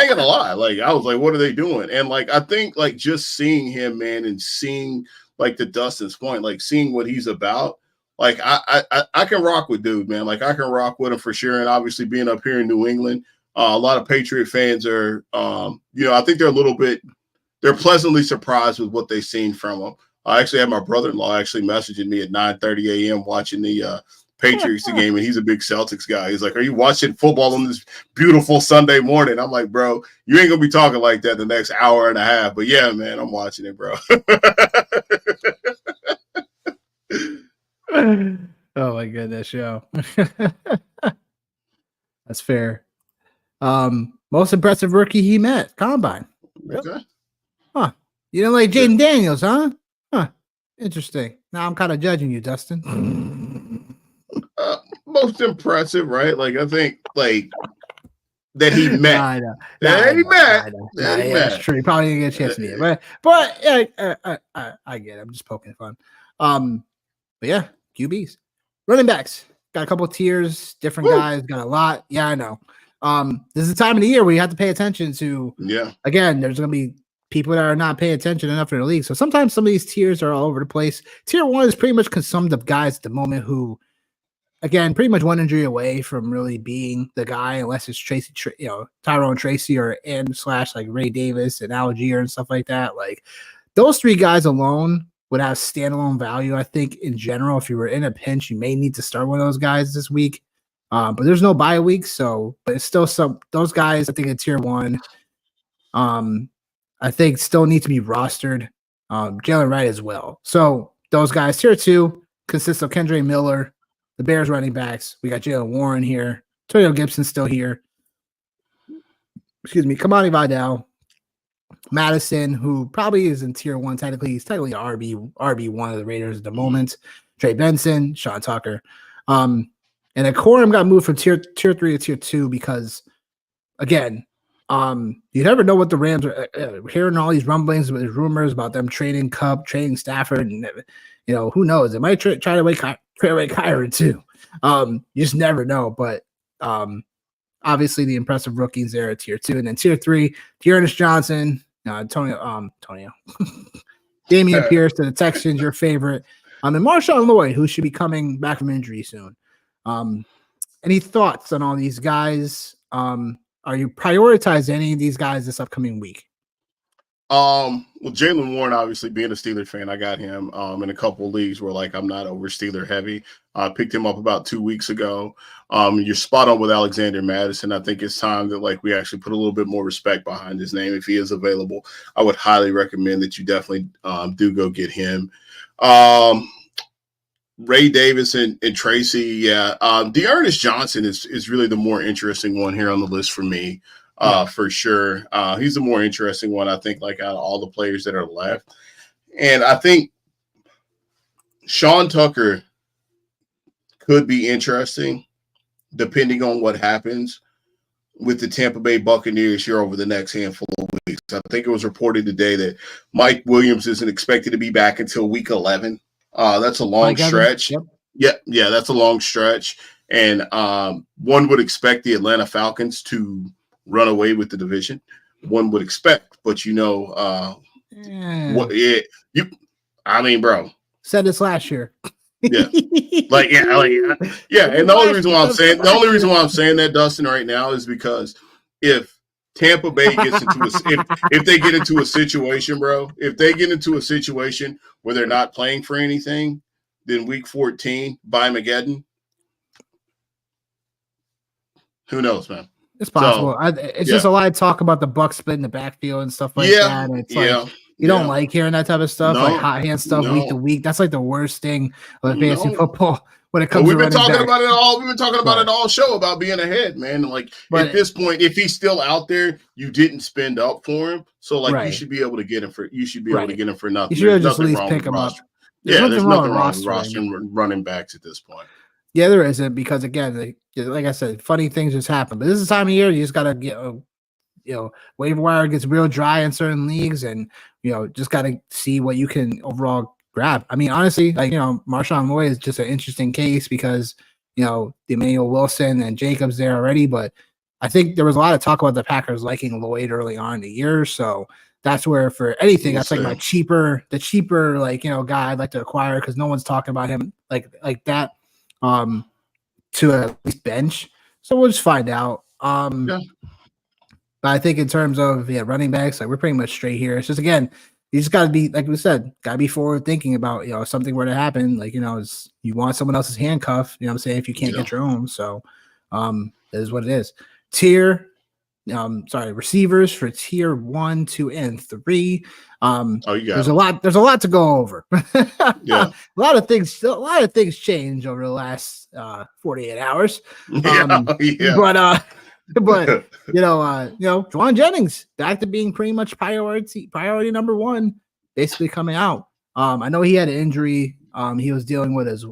ain't gonna lie, like I was like, what are they doing? And like I think like just seeing him, man, and seeing like the Dustin's point, like seeing what he's about. Like I can rock with dude, man. Like I can rock with him for sure. And obviously being up here in New England, a lot of Patriot fans are, I think they're pleasantly surprised with what they've seen from him. I actually had my brother-in-law actually messaging me at 9:30 a.m. watching the Patriots game, and he's a big Celtics guy. He's like, "Are you watching football on this beautiful Sunday morning?" I'm like, "Bro, you ain't gonna be talking like that the next hour and a half." But yeah, man, I'm watching it, bro. Oh my goodness, yo. That's fair. Most impressive rookie he met, Combine. Okay. Huh. You don't like Jaden Daniels, huh? Huh. Interesting. Now I'm kind of judging you, Dustin. Most impressive, right? Like I think like that he met. That's true. He probably didn't get a chance to meet it. But yeah, I get it. I'm just poking fun. But yeah, QBs. Running backs. Got a couple of tiers, different guys, got a lot. Yeah, I know. This is the time of the year where you have to pay attention to. Yeah. Again, there's gonna be people that are not paying attention enough in the league. So sometimes some of these tiers are all over the place. Tier 1 is pretty much consumed of guys at the moment who, again, pretty much one injury away from really being the guy, unless it's Tyrone Tracy or / Ray Davis and Algier and stuff like that. Like those three guys alone would have standalone value. I think in general, if you were in a pinch, you may need to start one of those guys this week. But there's no bye week, but it's still those guys. I think in tier 1. I think still need to be rostered. Jalen Wright as well. So those guys, tier 2 consists of Kendre Miller, the Bears running backs. We got Jalen Warren here. Antonio Gibson still here. Excuse me. Kamani Vidal. Madison, who probably is in tier 1 technically. He's technically RB1 of the Raiders at the moment. Trey Benson, Sean Tucker. And then Corum got moved from tier 3 to tier 2 because, again, you never know what the Rams are hearing all these rumblings with rumors about them trading Cup, trading Stafford, and who knows? They might try to trade away Kyron too. You just never know. But obviously the impressive rookies there at tier 2, and then tier 3, Dearness Johnson, Antonio, Damian Pierce to the Texans, your favorite, and Marshawn Lloyd, who should be coming back from injury soon. Any thoughts on all these guys? Are you prioritize any of these guys this upcoming week? Well, Jalen Warren, obviously being a Steeler fan, I got him in a couple of leagues where like I'm not over Steeler heavy. I picked him up about 2 weeks ago. You're spot on with Alexander Madison. I think it's time that like we actually put a little bit more respect behind his name if he is available. I would highly recommend that you definitely do go get him. Ray Davis and Tracy, yeah. Dearness Johnson is really the more interesting one here on the list for me, for sure. He's the more interesting one, I think, like out of all the players that are left. And I think Sean Tucker could be interesting depending on what happens with the Tampa Bay Buccaneers here over the next handful of weeks. I think it was reported today that Mike Williams isn't expected to be back until week 11. That's a long stretch. Yep. Yeah, that's a long stretch. And one would expect the Atlanta Falcons to run away with the division. One would expect, but bro. Said this last year. Yeah. And the only reason why I'm saying that, Dustin, right now is because if Tampa Bay gets into if they get into a situation, bro, if they get into a situation where they're not playing for anything, then week 14 by Mageddon, who knows, man? It's So possible. It's just yeah, a lot of talk about the Bucks splitting the backfield and stuff like yeah, that. And it's like yeah, you don't yeah. like hearing that type of stuff, like No, hot hand stuff week to no, week. That's like the worst thing of fantasy no. football when it Well, comes to we've been running talking backs. about it all. We've been talking about But it all show about being ahead, man. Like at but this point, if he's still out there, you didn't spend up for him, so like you right, should be able to get him for. You should be able to right. get him for You nothing. should There's just at nothing least wrong pick with them up. roster. There's Yeah, nothing there's wrong nothing with wrong with rostering. rostering running backs at this point. Yeah, there isn't because again, like I said, funny things just happen. But this is the time of year you just gotta get waiver wire gets real dry in certain leagues, and just gotta see what you can overall grab. I mean, honestly, like Marshawn Lloyd is just an interesting case because the Emmanuel Wilson and Jacobs there already, but I think there was a lot of talk about the Packers liking Lloyd early on in the year, so that's where for anything We'll that's like see. the cheaper guy I'd like to acquire because no one's talking about him like that to at least bench. So we'll just find out. Yeah. But I think in terms of running backs, like we're pretty much straight here. It's just again, you just gotta be like we said, gotta be forward thinking about if something were to happen, like you want someone else's handcuff, what I'm saying, if you can't get your own. So that is what it is. Receivers for tier 1, 2, and 3. You got there's a lot to go over. Yeah. a lot of things change over the last 48 hours. Yeah. But Juwan Jennings back to being pretty much priority number 1, basically coming out. I know he had an injury he was dealing with as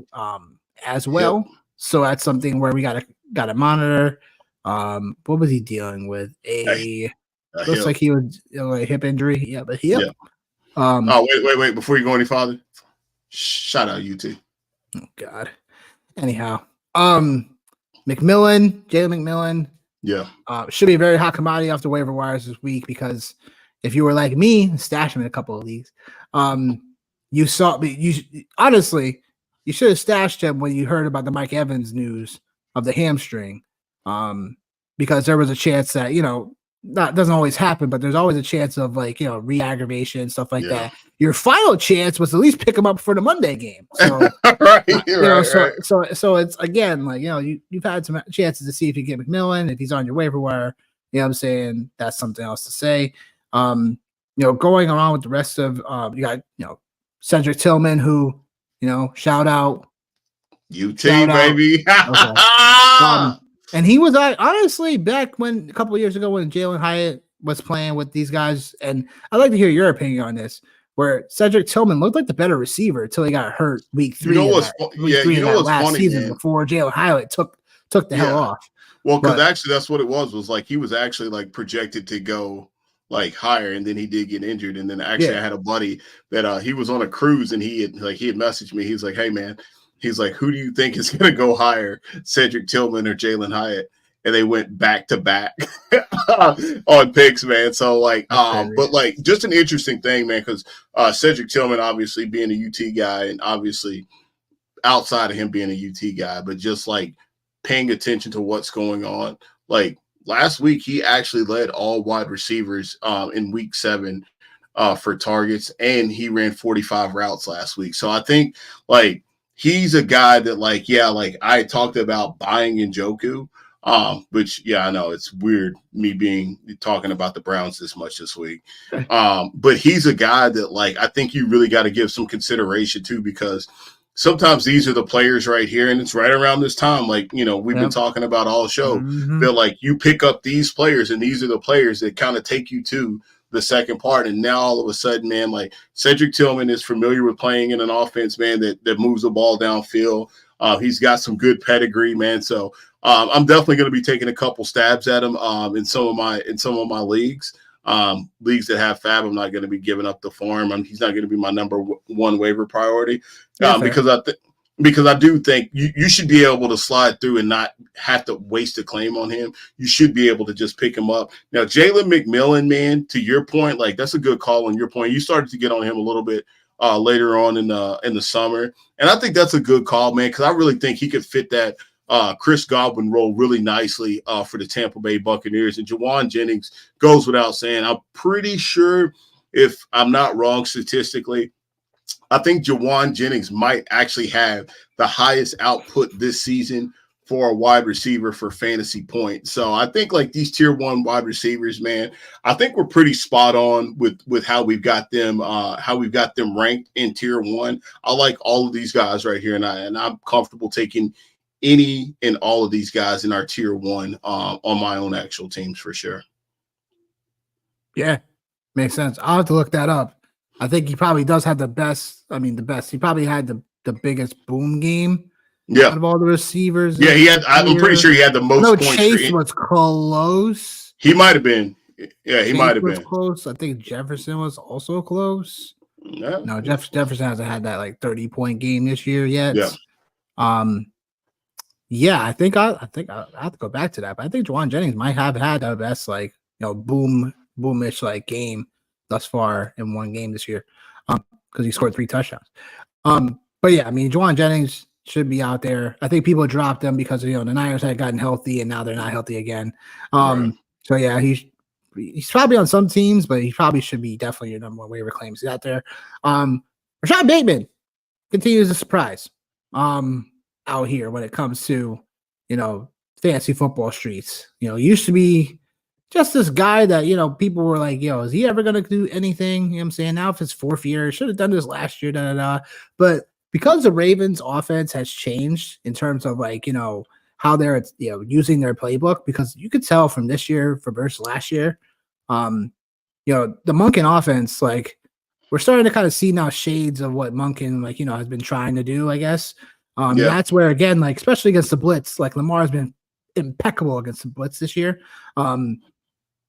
well. Yep. So that's something where we gotta monitor. What was he dealing with? Looks hip. like he was a hip injury. Yeah, but hip. Yeah. Wait! Before you go any farther, shout out UT. Oh God. Anyhow, Jalen McMillan. Yeah. Should be a very hot commodity off the waiver wires this week because if you were like me, stash him in a couple of leagues. You honestly, you should have stashed him when you heard about the Mike Evans news of the hamstring. Because there was a chance that that doesn't always happen, but there's always a chance of re-aggravation and stuff like that. Your final chance was at least pick him up for the Monday game. So so it's again you've had some chances to see if you get McMillan, if he's on your waiver wire. What I'm saying, that's something else to say. Going along with the rest of you got Cedric Tillman, who shout out UT baby. Okay. And he was honestly back when a couple of years ago when Jalen Hyatt was playing with these guys, and I'd like to hear your opinion on this, where Cedric Tillman looked like the better receiver until he got hurt week 3 last season, man, before Jalen Hyatt took the hell off. Well, because actually that's what it was like he was actually like projected to go like higher, and then he did get injured. And then actually I had a buddy that he was on a cruise, and he had messaged me. He's like, hey man, he's like, who do you think is going to go higher, Cedric Tillman or Jalen Hyatt? And they went back to back on picks, man. So like, but like just an interesting thing, man, because Cedric Tillman obviously being a UT guy, and obviously outside of him being a UT guy, but just like paying attention to what's going on. Like last week, he actually led all wide receivers in week 7 for targets, and he ran 45 routes last week. So I think like he's a guy that like I talked about buying Njoku, which I know it's weird me talking about the Browns this much this week, but he's a guy that like I think you really got to give some consideration to, because sometimes these are the players right here, and it's right around this time, like we've been talking about all show, that like you pick up these players, and these are the players that kind of take you to the second part. And now all of a sudden, man, like Cedric Tillman is familiar with playing in an offense, man, that moves the ball downfield. He's got some good pedigree, man. So I'm definitely going to be taking a couple stabs at him in some of my leagues. Leagues that have Fab, I'm not going to be giving up the farm. He's not going to be my number 1 waiver priority because I do think you should be able to slide through and not have to waste a claim on him. You should be able to just pick him up. Now, Jalen McMillan, man, to your point, like that's a good call on your point. You started to get on him a little bit later on in the summer, and I think that's a good call, man, because I really think he could fit that Chris Godwin role really nicely for the Tampa Bay Buccaneers. And Juwan Jennings goes without saying. I'm pretty sure, if I'm not wrong statistically, I think Juwan Jennings might actually have the highest output this season for a wide receiver for fantasy points. So I think like these tier 1 wide receivers, man, I think we're pretty spot on with how we've got them ranked in tier 1. I like all of these guys right here, and I'm comfortable taking any and all of these guys in our tier 1 on my own actual teams for sure. Yeah, makes sense. I'll have to look that up. I think he probably does have the best. He probably had the biggest boom game. Yeah, out of all the receivers. Yeah, he had. I'm pretty sure he had the most points. Chase was close. He might have been. Yeah, he might have been close. I think Jefferson was also close. Yeah. No, Jefferson hasn't had that like 30-point game this year yet. Yeah. Yeah, I think I have to go back to that. But I think Juwan Jennings might have had the best boomish like game thus far in one game this year. Because he scored 3 touchdowns. But yeah, I mean Juwan Jennings should be out there. I think people dropped them because the Niners had gotten healthy and now they're not healthy again. Right. So yeah, he's probably on some teams, but he probably should be definitely your number 1 waiver claims. He's out there. Rashad Bateman continues to surprise out here when it comes to fantasy football streets. Used to be just this guy that people were like, is he ever gonna do anything? You know what I'm saying? Now if it's 4th year, should have done this last year, but because the Ravens offense has changed in terms of how they're using their playbook, because you could tell from this year versus last year, the Monken offense, like we're starting to kind of see now shades of what Monken has been trying to do, I guess. That's where again, especially against the blitz, Lamar has been impeccable against the blitz this year. And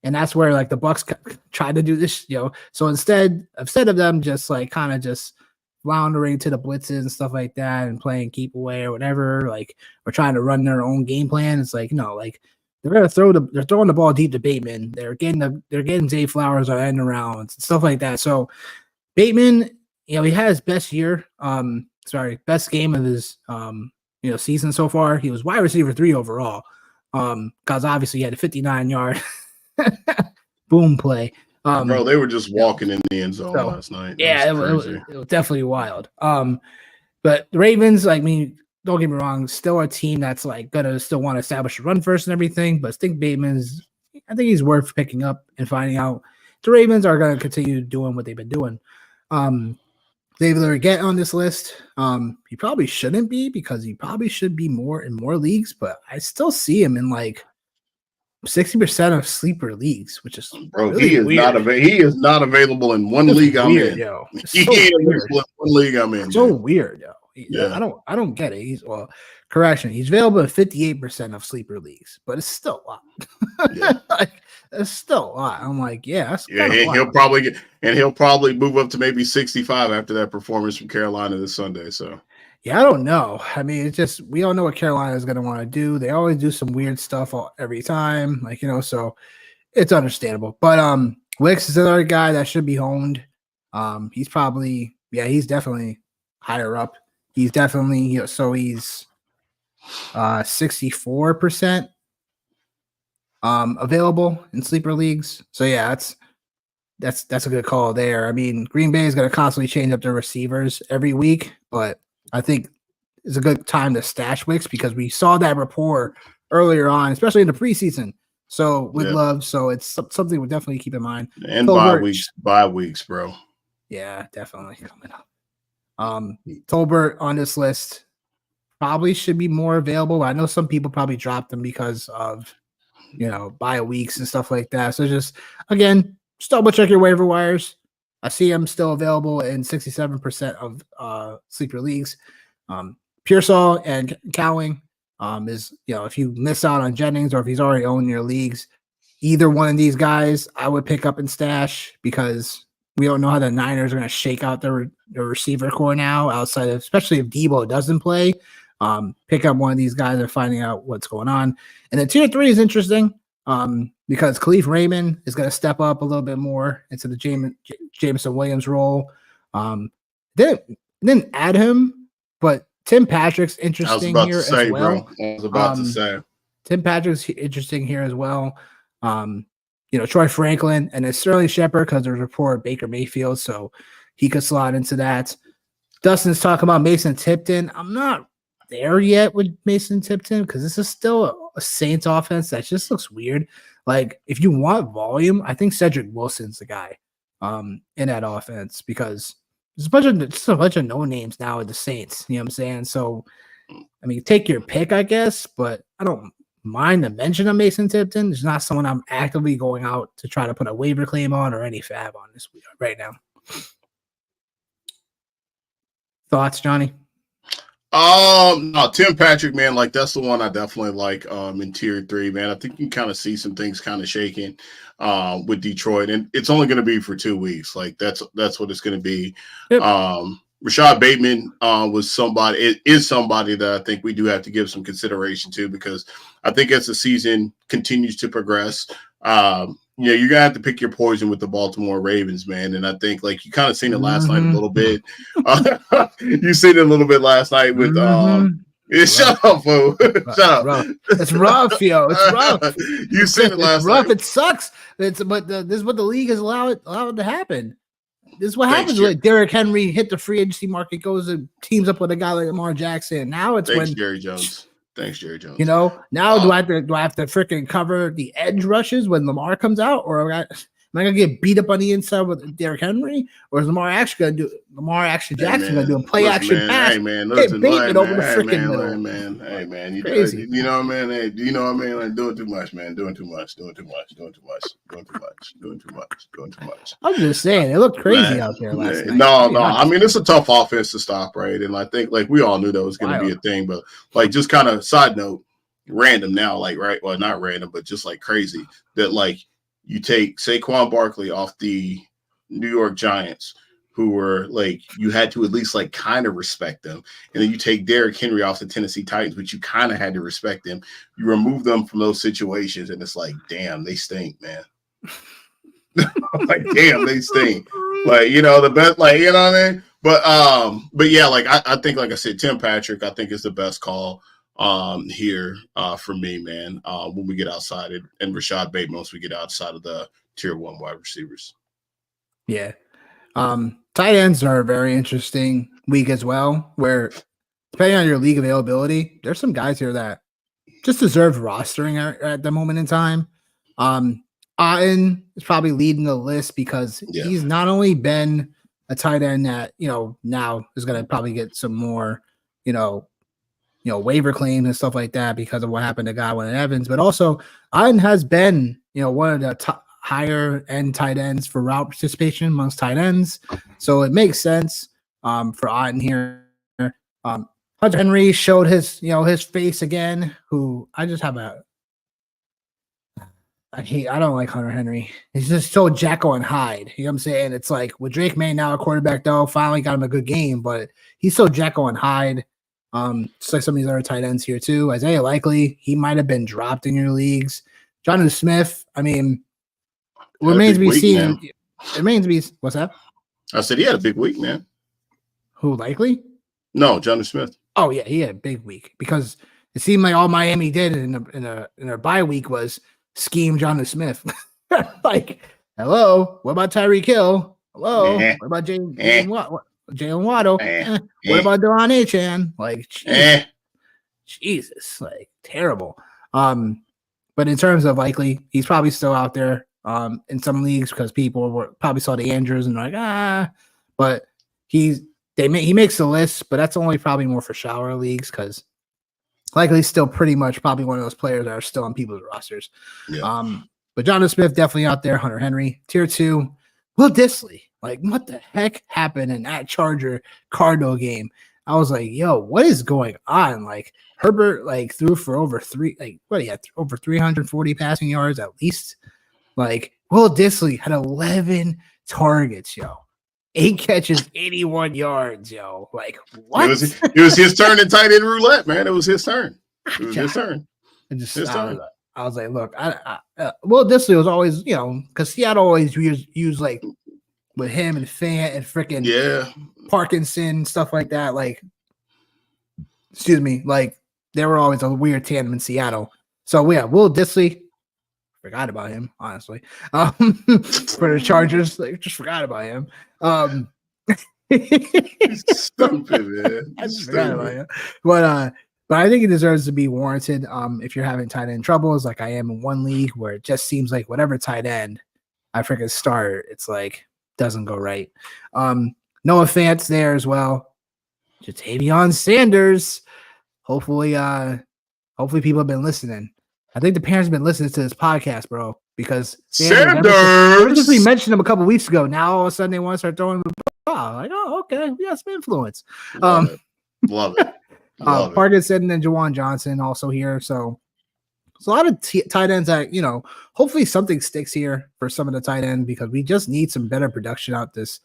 that's where the Bucks tried to do this, So instead of them just kind of just floundering to the blitzes and stuff like that and playing keep away or whatever, we're trying to run their own game plan. It's they're gonna they're throwing the ball deep to Bateman. They're getting Zay Flowers on end arounds and stuff like that. So Bateman, he had his best year, best game of his season so far. He was wide receiver 3 overall. Because obviously he had a 59-yard boom play. Bro, they were just walking in the end zone last night. Yeah, it was definitely wild. But the Ravens, don't get me wrong, still a team that's gonna still want to establish a run first and everything. But I think I think he's worth picking up and finding out. The Ravens are gonna continue doing what they've been doing. David Leggett on this list. He probably shouldn't be because he probably should be more in more leagues, but I still see him in 60% of sleeper leagues, which is really he is weird. He is not available in one league I'm in. Yo. He is in one league I'm in. So weird, yo. Yeah. I don't get it. He's available in 58% of sleeper leagues, but it's still a lot. Yeah. It's still a lot. I'm that's he'll probably move up to maybe 65 after that performance from Carolina this Sunday. So yeah, I don't know. I mean, it's just we don't know what Carolina is going to want to do. They always do some weird stuff every time, so it's understandable. But Wicks is another guy that should be honed. He's definitely higher up. He's definitely so he's 64% available in sleeper leagues. So yeah, that's a good call there. I mean, Green Bay is going to constantly change up their receivers every week, but I think it's a good time to stash Wicks because we saw that rapport earlier on, especially in the preseason. So with Love, so it's something we'll definitely keep in mind. And bye weeks, bro. Yeah, definitely coming up. Tolbert on this list probably should be more available. I know some people probably dropped them because of bye weeks and stuff like that. So just double check your waiver wires. I see him still available in 67% of sleeper leagues. Pearsall and Cowing is, if you miss out on Jennings or if he's already owned your leagues, either one of these guys I would pick up and stash because we don't know how the Niners are going to shake out their receiver core now outside of, especially if Debo doesn't play. Pick up one of these guys and finding out what's going on. And then tier 3 is interesting. Because Khalif Raymond is going to step up a little bit more into the Jameson Williams role. Didn't add him, but Tim Patrick's interesting here as well. I was about to say. Tim Patrick's interesting here as well. Troy Franklin and then Sterling Shepard because there's a report of Baker Mayfield, so he could slot into that. Dustin's talking about Mason Tipton. I'm not there yet with Mason Tipton because this is still a Saints offense that just looks weird. Like if you want volume, I think Cedric Wilson's the guy in that offense because there's a bunch of no names now with the Saints. You know what I'm saying? So I mean, take your pick, I guess, but I don't mind the mention of Mason Tipton. It's not someone I'm actively going out to try to put a waiver claim on or any fab on this week right now. Thoughts, Johnny? No, Tim Patrick, man, like that's the one I definitely like in tier 3, man. I think you can kind of see some things kind of shaking with Detroit, and it's only going to be for 2 weeks. Like that's what it's going to be. Yep. Rashad Bateman is somebody that I think we do have to give some consideration to because I think as the season continues to progress, you're gonna have to pick your poison with the Baltimore Ravens, man. And I think like you kind of seen it last night a little bit. You seen it a little bit last night with shut up, fool. Shut up. Rough. It's rough, yo. It's rough. You seen it last night. It sucks. This is what the league has allowed to happen. This is what happens when Derrick Henry hit the free agency market, goes and teams up with a guy like Lamar Jackson. Now it's Jerry Jones. Thanks, Jerry Jones. You know, now do I have to freaking cover the edge rushes when Lamar comes out, or am I gonna get beat up on the inside with Derrick Henry, or is Lamar Jackson gonna do a play action pass? Hey man, listen, over the freaking middle. Hey man, you crazy. You know what I mean? Hey, you know what I mean? Like doing too much, man. Doing too much. I'm just saying, it looked crazy out there last night. No. I mean, it's a tough offense to stop, right? And I think like we all knew that was going to be a thing, but like just kind of side note, random now, like right? Well, not random, but just like crazy that like you take Saquon Barkley off the New York Giants, who were like you had to at least like kind of respect them, and then you take Derrick Henry off the Tennessee Titans, which you kind of had to respect them. You remove them from those situations, and it's like, damn, they stink, man. Like, damn, they stink. Like, you know, the best, like, you know what I mean? But yeah, like I think, like I said, Tim Patrick, I think is the best call here for me, man. When we get outside it, and Rashad Bateman once we get outside of the tier 1 wide receivers. Yeah. Tight ends are a very interesting week as well, where depending on your league availability, there's some guys here that just deserve rostering at the moment in time. Otten is probably leading the list because he's not only been a tight end that, you know, now is going to probably get some more, you know, waiver claims and stuff like that because of what happened to Godwin and Evans, but also Otten has been, you know, one of the higher end tight ends for route participation amongst tight ends. So it makes sense for Otten here. Hunter Henry showed his face again, who I just have I don't like Hunter Henry. He's just so Jekyll and Hyde. You know what I'm saying? It's like with Drake May now a quarterback, though, finally got him a good game, but he's so Jekyll and Hyde. Just like some of these other tight ends here too. Isaiah Likely, he might have been dropped in your leagues. Jonathan Smith, I mean, remains to be seen. It remains to be. What's that? I said he had a big week, man. Who, Likely? No, Jonathan Smith. Oh yeah, he had a big week because it seemed like all Miami did in a bye week was scheme Jonathan Smith. Like, hello, what about Tyreek Hill? Hello, what about Jalen Waddle? What about Deron Achan? Like, Jesus, like terrible. But in terms of Likely, he's probably still out there in some leagues because people probably saw the Andrews and like, but he makes the list, but that's only probably more for shower leagues because Likely's still pretty much probably one of those players that are still on people's rosters. Yeah. But Jonathan Smith definitely out there. Hunter Henry, tier 2. Will Disley, like what the heck happened in that Charger Cardinal game? I was like, yo, what is going on? Like Herbert like threw for over 340 passing yards at least. Like Will Disley had 11 targets, yo. 8 catches, 81 yards, yo. Like what? It was his turn in tight end roulette, man. It was his turn. It was his turn. I was like, look, Will Disley was always, you know, because Seattle always use like with him and Fant and freaking Parkinson, stuff like that. Like, excuse me, like they were always a weird tandem in Seattle. So yeah, Will Disley, forgot about him, honestly. For the Chargers, like just forgot about him. Stupid, man. I just forgot about it. But I think it deserves to be warranted. If you're having tight end troubles, like I am in one league where it just seems like whatever tight end I freaking start, it's like doesn't go right. Noah Fant's there as well. Jatavion Sanders. Hopefully people have been listening. I think the parents have been listening to this podcast, bro, because ever since we mentioned him a couple weeks ago, now all of a sudden they want to start throwing him the ball. Like, oh, okay, we got some influence. Love it. Parkinson and Jawan Johnson also here. So it's a lot of tight ends that, hopefully something sticks here for some of the tight end, because we just need some better production out this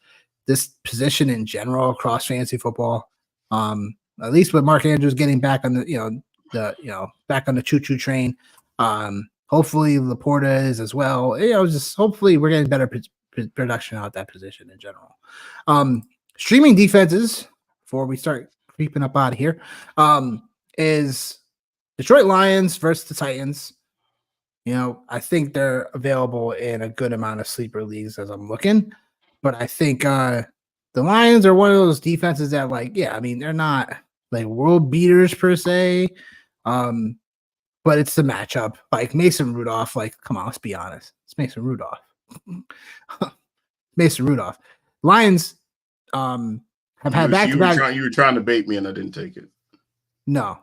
position in general across fantasy football. At least with Mark Andrews getting back on the, back on the choo-choo train. Hopefully Laporta is as well. Just hopefully we're getting better production out that position in general. Streaming defenses, before we start creeping up out of here, is Detroit Lions versus the Titans. I think they're available in a good amount of sleeper leagues as I'm looking, but I think the Lions are one of those defenses that, they're not like world beaters per se, but it's the matchup. Like Mason Rudolph, come on, let's be honest. It's Mason Rudolph. Lions have had back-to-back. You were trying to bait me, and I didn't take it. No,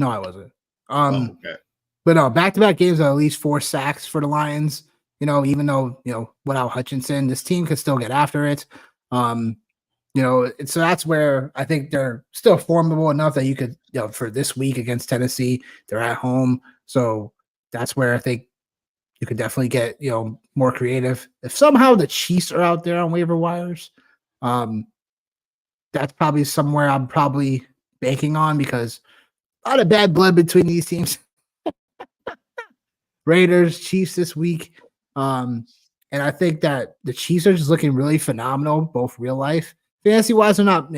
I wasn't. Okay. But no, back-to-back games are at least 4 sacks for the Lions. Even though without Hutchinson, this team could still get after it. So that's where I think they're still formidable enough that you could, for this week against Tennessee, they're at home. So that's where I think you could definitely get, more creative. If somehow the Chiefs are out there on waiver wires, that's probably somewhere I'm probably banking on, because a lot of bad blood between these teams. Raiders, Chiefs this week. And I think that the Chiefs are just looking really phenomenal, both real life. Fantasy wise, they're not,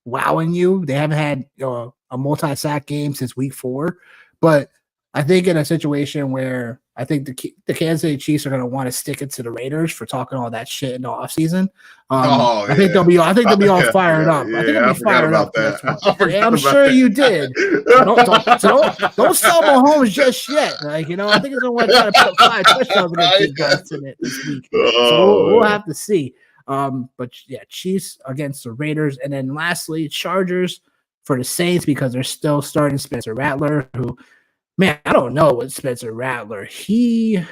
wowing you. They haven't had a multi-sack game since week 4. But I think in a situation where I think the Kansas City Chiefs are going to want to stick it to the Raiders for talking all that shit in the offseason. I think they'll be all fired up. I think they'll be fired up. I'm sure you did. Don't sell Mahomes just yet. I think he's going to want to try to put 5 touchdowns against these guys this week. So we'll have to see. But yeah, Chiefs against the Raiders, and then lastly, Chargers for the Saints, because they're still starting Spencer Rattler, who, man, I don't know what Spencer Rattler. He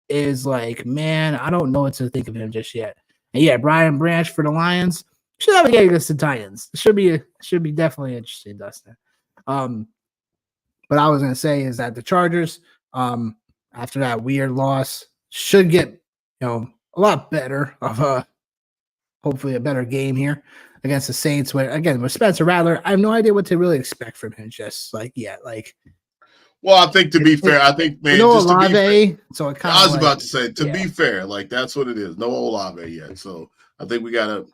is like, man, I don't know what to think of him just yet. And yeah, Brian Branch for the Lions should have a game against the Titans. It should be definitely interesting, Dustin. But I was gonna say is that the Chargers, after that weird loss, should get a lot better of hopefully a better game here against the Saints. Where again with Spencer Rattler, I have no idea what to really expect from him. Just well, I think to be fair, I think, man, no Olave. So it kind I was about to say, to be fair, that's what it is. No Olave yet. So I think we gotta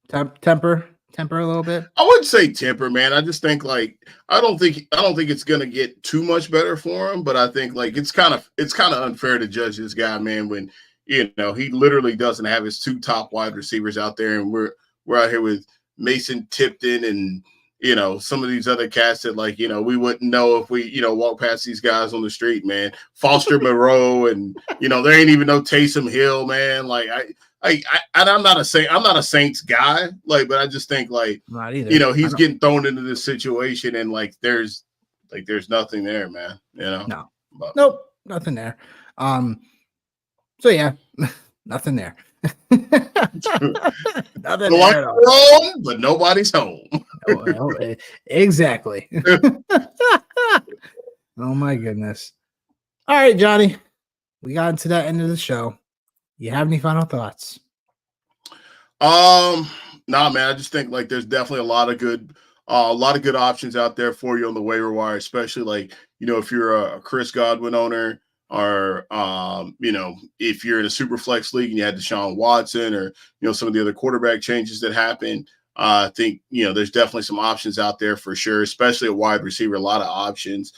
temper a little bit. I wouldn't say temper, man. I just think I don't think it's gonna get too much better for him. But I think it's kind of unfair to judge this guy, man, when he literally doesn't have his 2 top wide receivers out there, and we're out here with Mason Tipton and some of these other cats that we wouldn't know if we walk past these guys on the street, man. Foster Moreau, and there ain't even no Taysom Hill, man. I'm not a Saints guy, but I just think not either. He's getting thrown into this situation, and there's nothing there, man. No, nope, nothing there. So yeah, nothing there. Nothing there home, but nobody's home. Exactly. Oh my goodness. All right, Johnny, we got into that end of the show. You have any final thoughts? Nah, man. I just think there's definitely a lot of good options out there for you on the waiver wire, especially if you're a Chris Godwin owner, or if you're in a super flex league and you had Deshaun Watson, or some of the other quarterback changes that happened. I think there's definitely some options out there for sure, especially a wide receiver. A lot of options.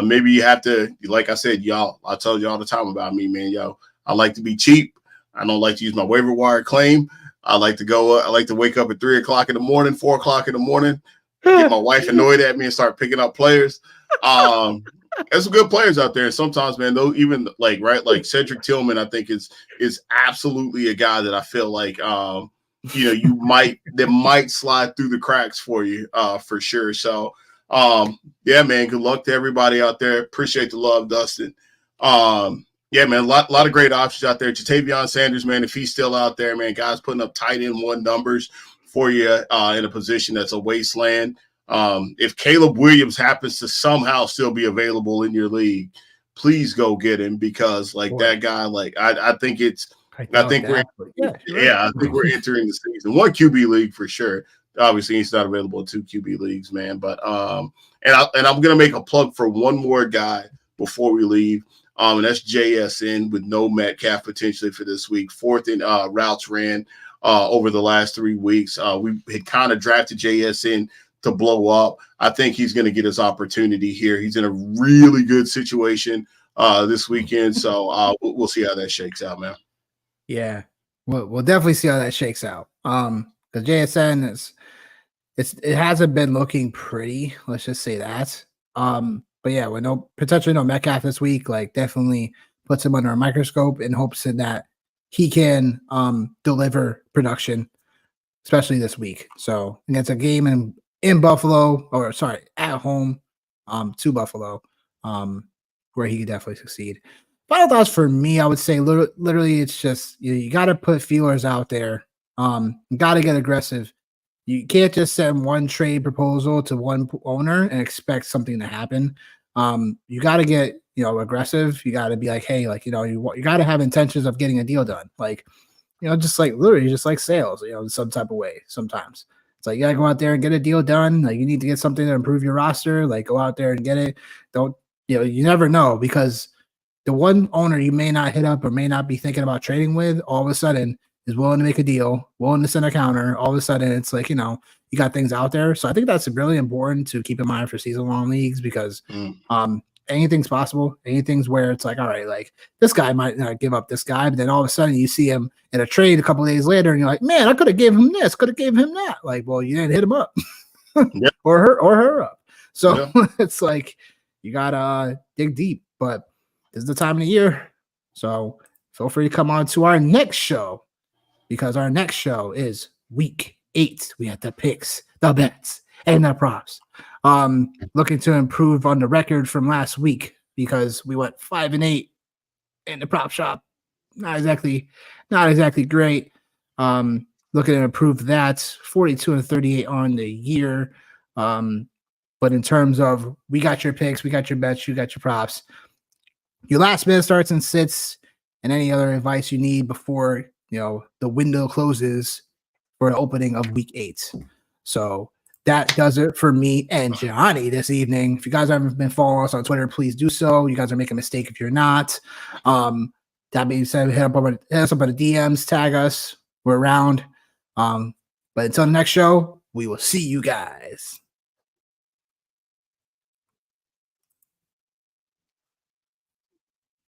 Maybe you have to, like I said, y'all. I told you all the time about me, man. I like to be cheap. I don't like to use my waiver wire claim. I like to wake up at 3 o'clock in the morning, 4 o'clock in the morning, get my wife annoyed at me and start picking up players. There's some good players out there. And sometimes, man, though, even like Cedric Tillman, I think is absolutely a guy that I feel like that might slide through the cracks for you for sure. So yeah, man, good luck to everybody out there. Appreciate the love, Dustin. Yeah, man, a lot of great options out there. Jatavion Sanders, man, if he's still out there, man, guys putting up tight end one numbers for you in a position that's a wasteland. If Caleb Williams happens to somehow still be available in your league, please go get him because that guy, I think we're entering the season. One QB league for sure. Obviously, he's not available in 2 QB leagues, man. But and I'm gonna make a plug for one more guy before we leave. And that's JSN with no Metcalf potentially for this week. 4th in routes ran over the last 3 weeks. We had kind of drafted JSN to blow up. I think he's going to get his opportunity here. He's in a really good situation this weekend. So we'll see how that shakes out, man. Yeah, we'll definitely see how that shakes out. Because JSN it hasn't been looking pretty. Let's just say that. But yeah, with potentially no Metcalf this week, definitely puts him under a microscope in hopes that he can deliver production, especially this week. So against a game in Buffalo, at home to Buffalo, where he could definitely succeed. Final thoughts for me, I would say literally it's just you got to put feelers out there. You got to get aggressive. You can't just send one trade proposal to one owner and expect something to happen. You got to get, aggressive. You got to be like, hey, you got to have intentions of getting a deal done. Just literally just like sales, in some type of way. Sometimes it's you got to go out there and get a deal done. You need to get something to improve your roster. Go out there and get it. Don't, you never know because the one owner you may not hit up or may not be thinking about trading with all of a sudden is willing to make a deal, willing to send a counter. All of a sudden, it's you got things out there. So I think that's really important to keep in mind for season-long leagues because anything's possible. Anything's where it's all right, this guy might not give up this guy, but then all of a sudden you see him in a trade a couple of days later, and you're like, man, I could have gave him this, could have gave him that. Well, you didn't hit him up Yep. or her up. So it's you gotta dig deep. But this is the time of the year, so feel free to come on to our next show. Because our next show is week 8. We have the picks, the bets, and the props. Looking to improve on the record from last week because we went 5-8 in the prop shop. Not exactly great. Looking to improve that. 42-38 on the year. But in terms of we got your picks, we got your bets, you got your props. Your last minute starts and sits, and any other advice you need before the window closes for the opening of week 8. So that does it for me and Johnny this evening. If you guys haven't been following us on Twitter, please do so. You guys are making a mistake if you're not. That being said, hit us up on the DMs, tag us. We're around. But until the next show, we will see you guys.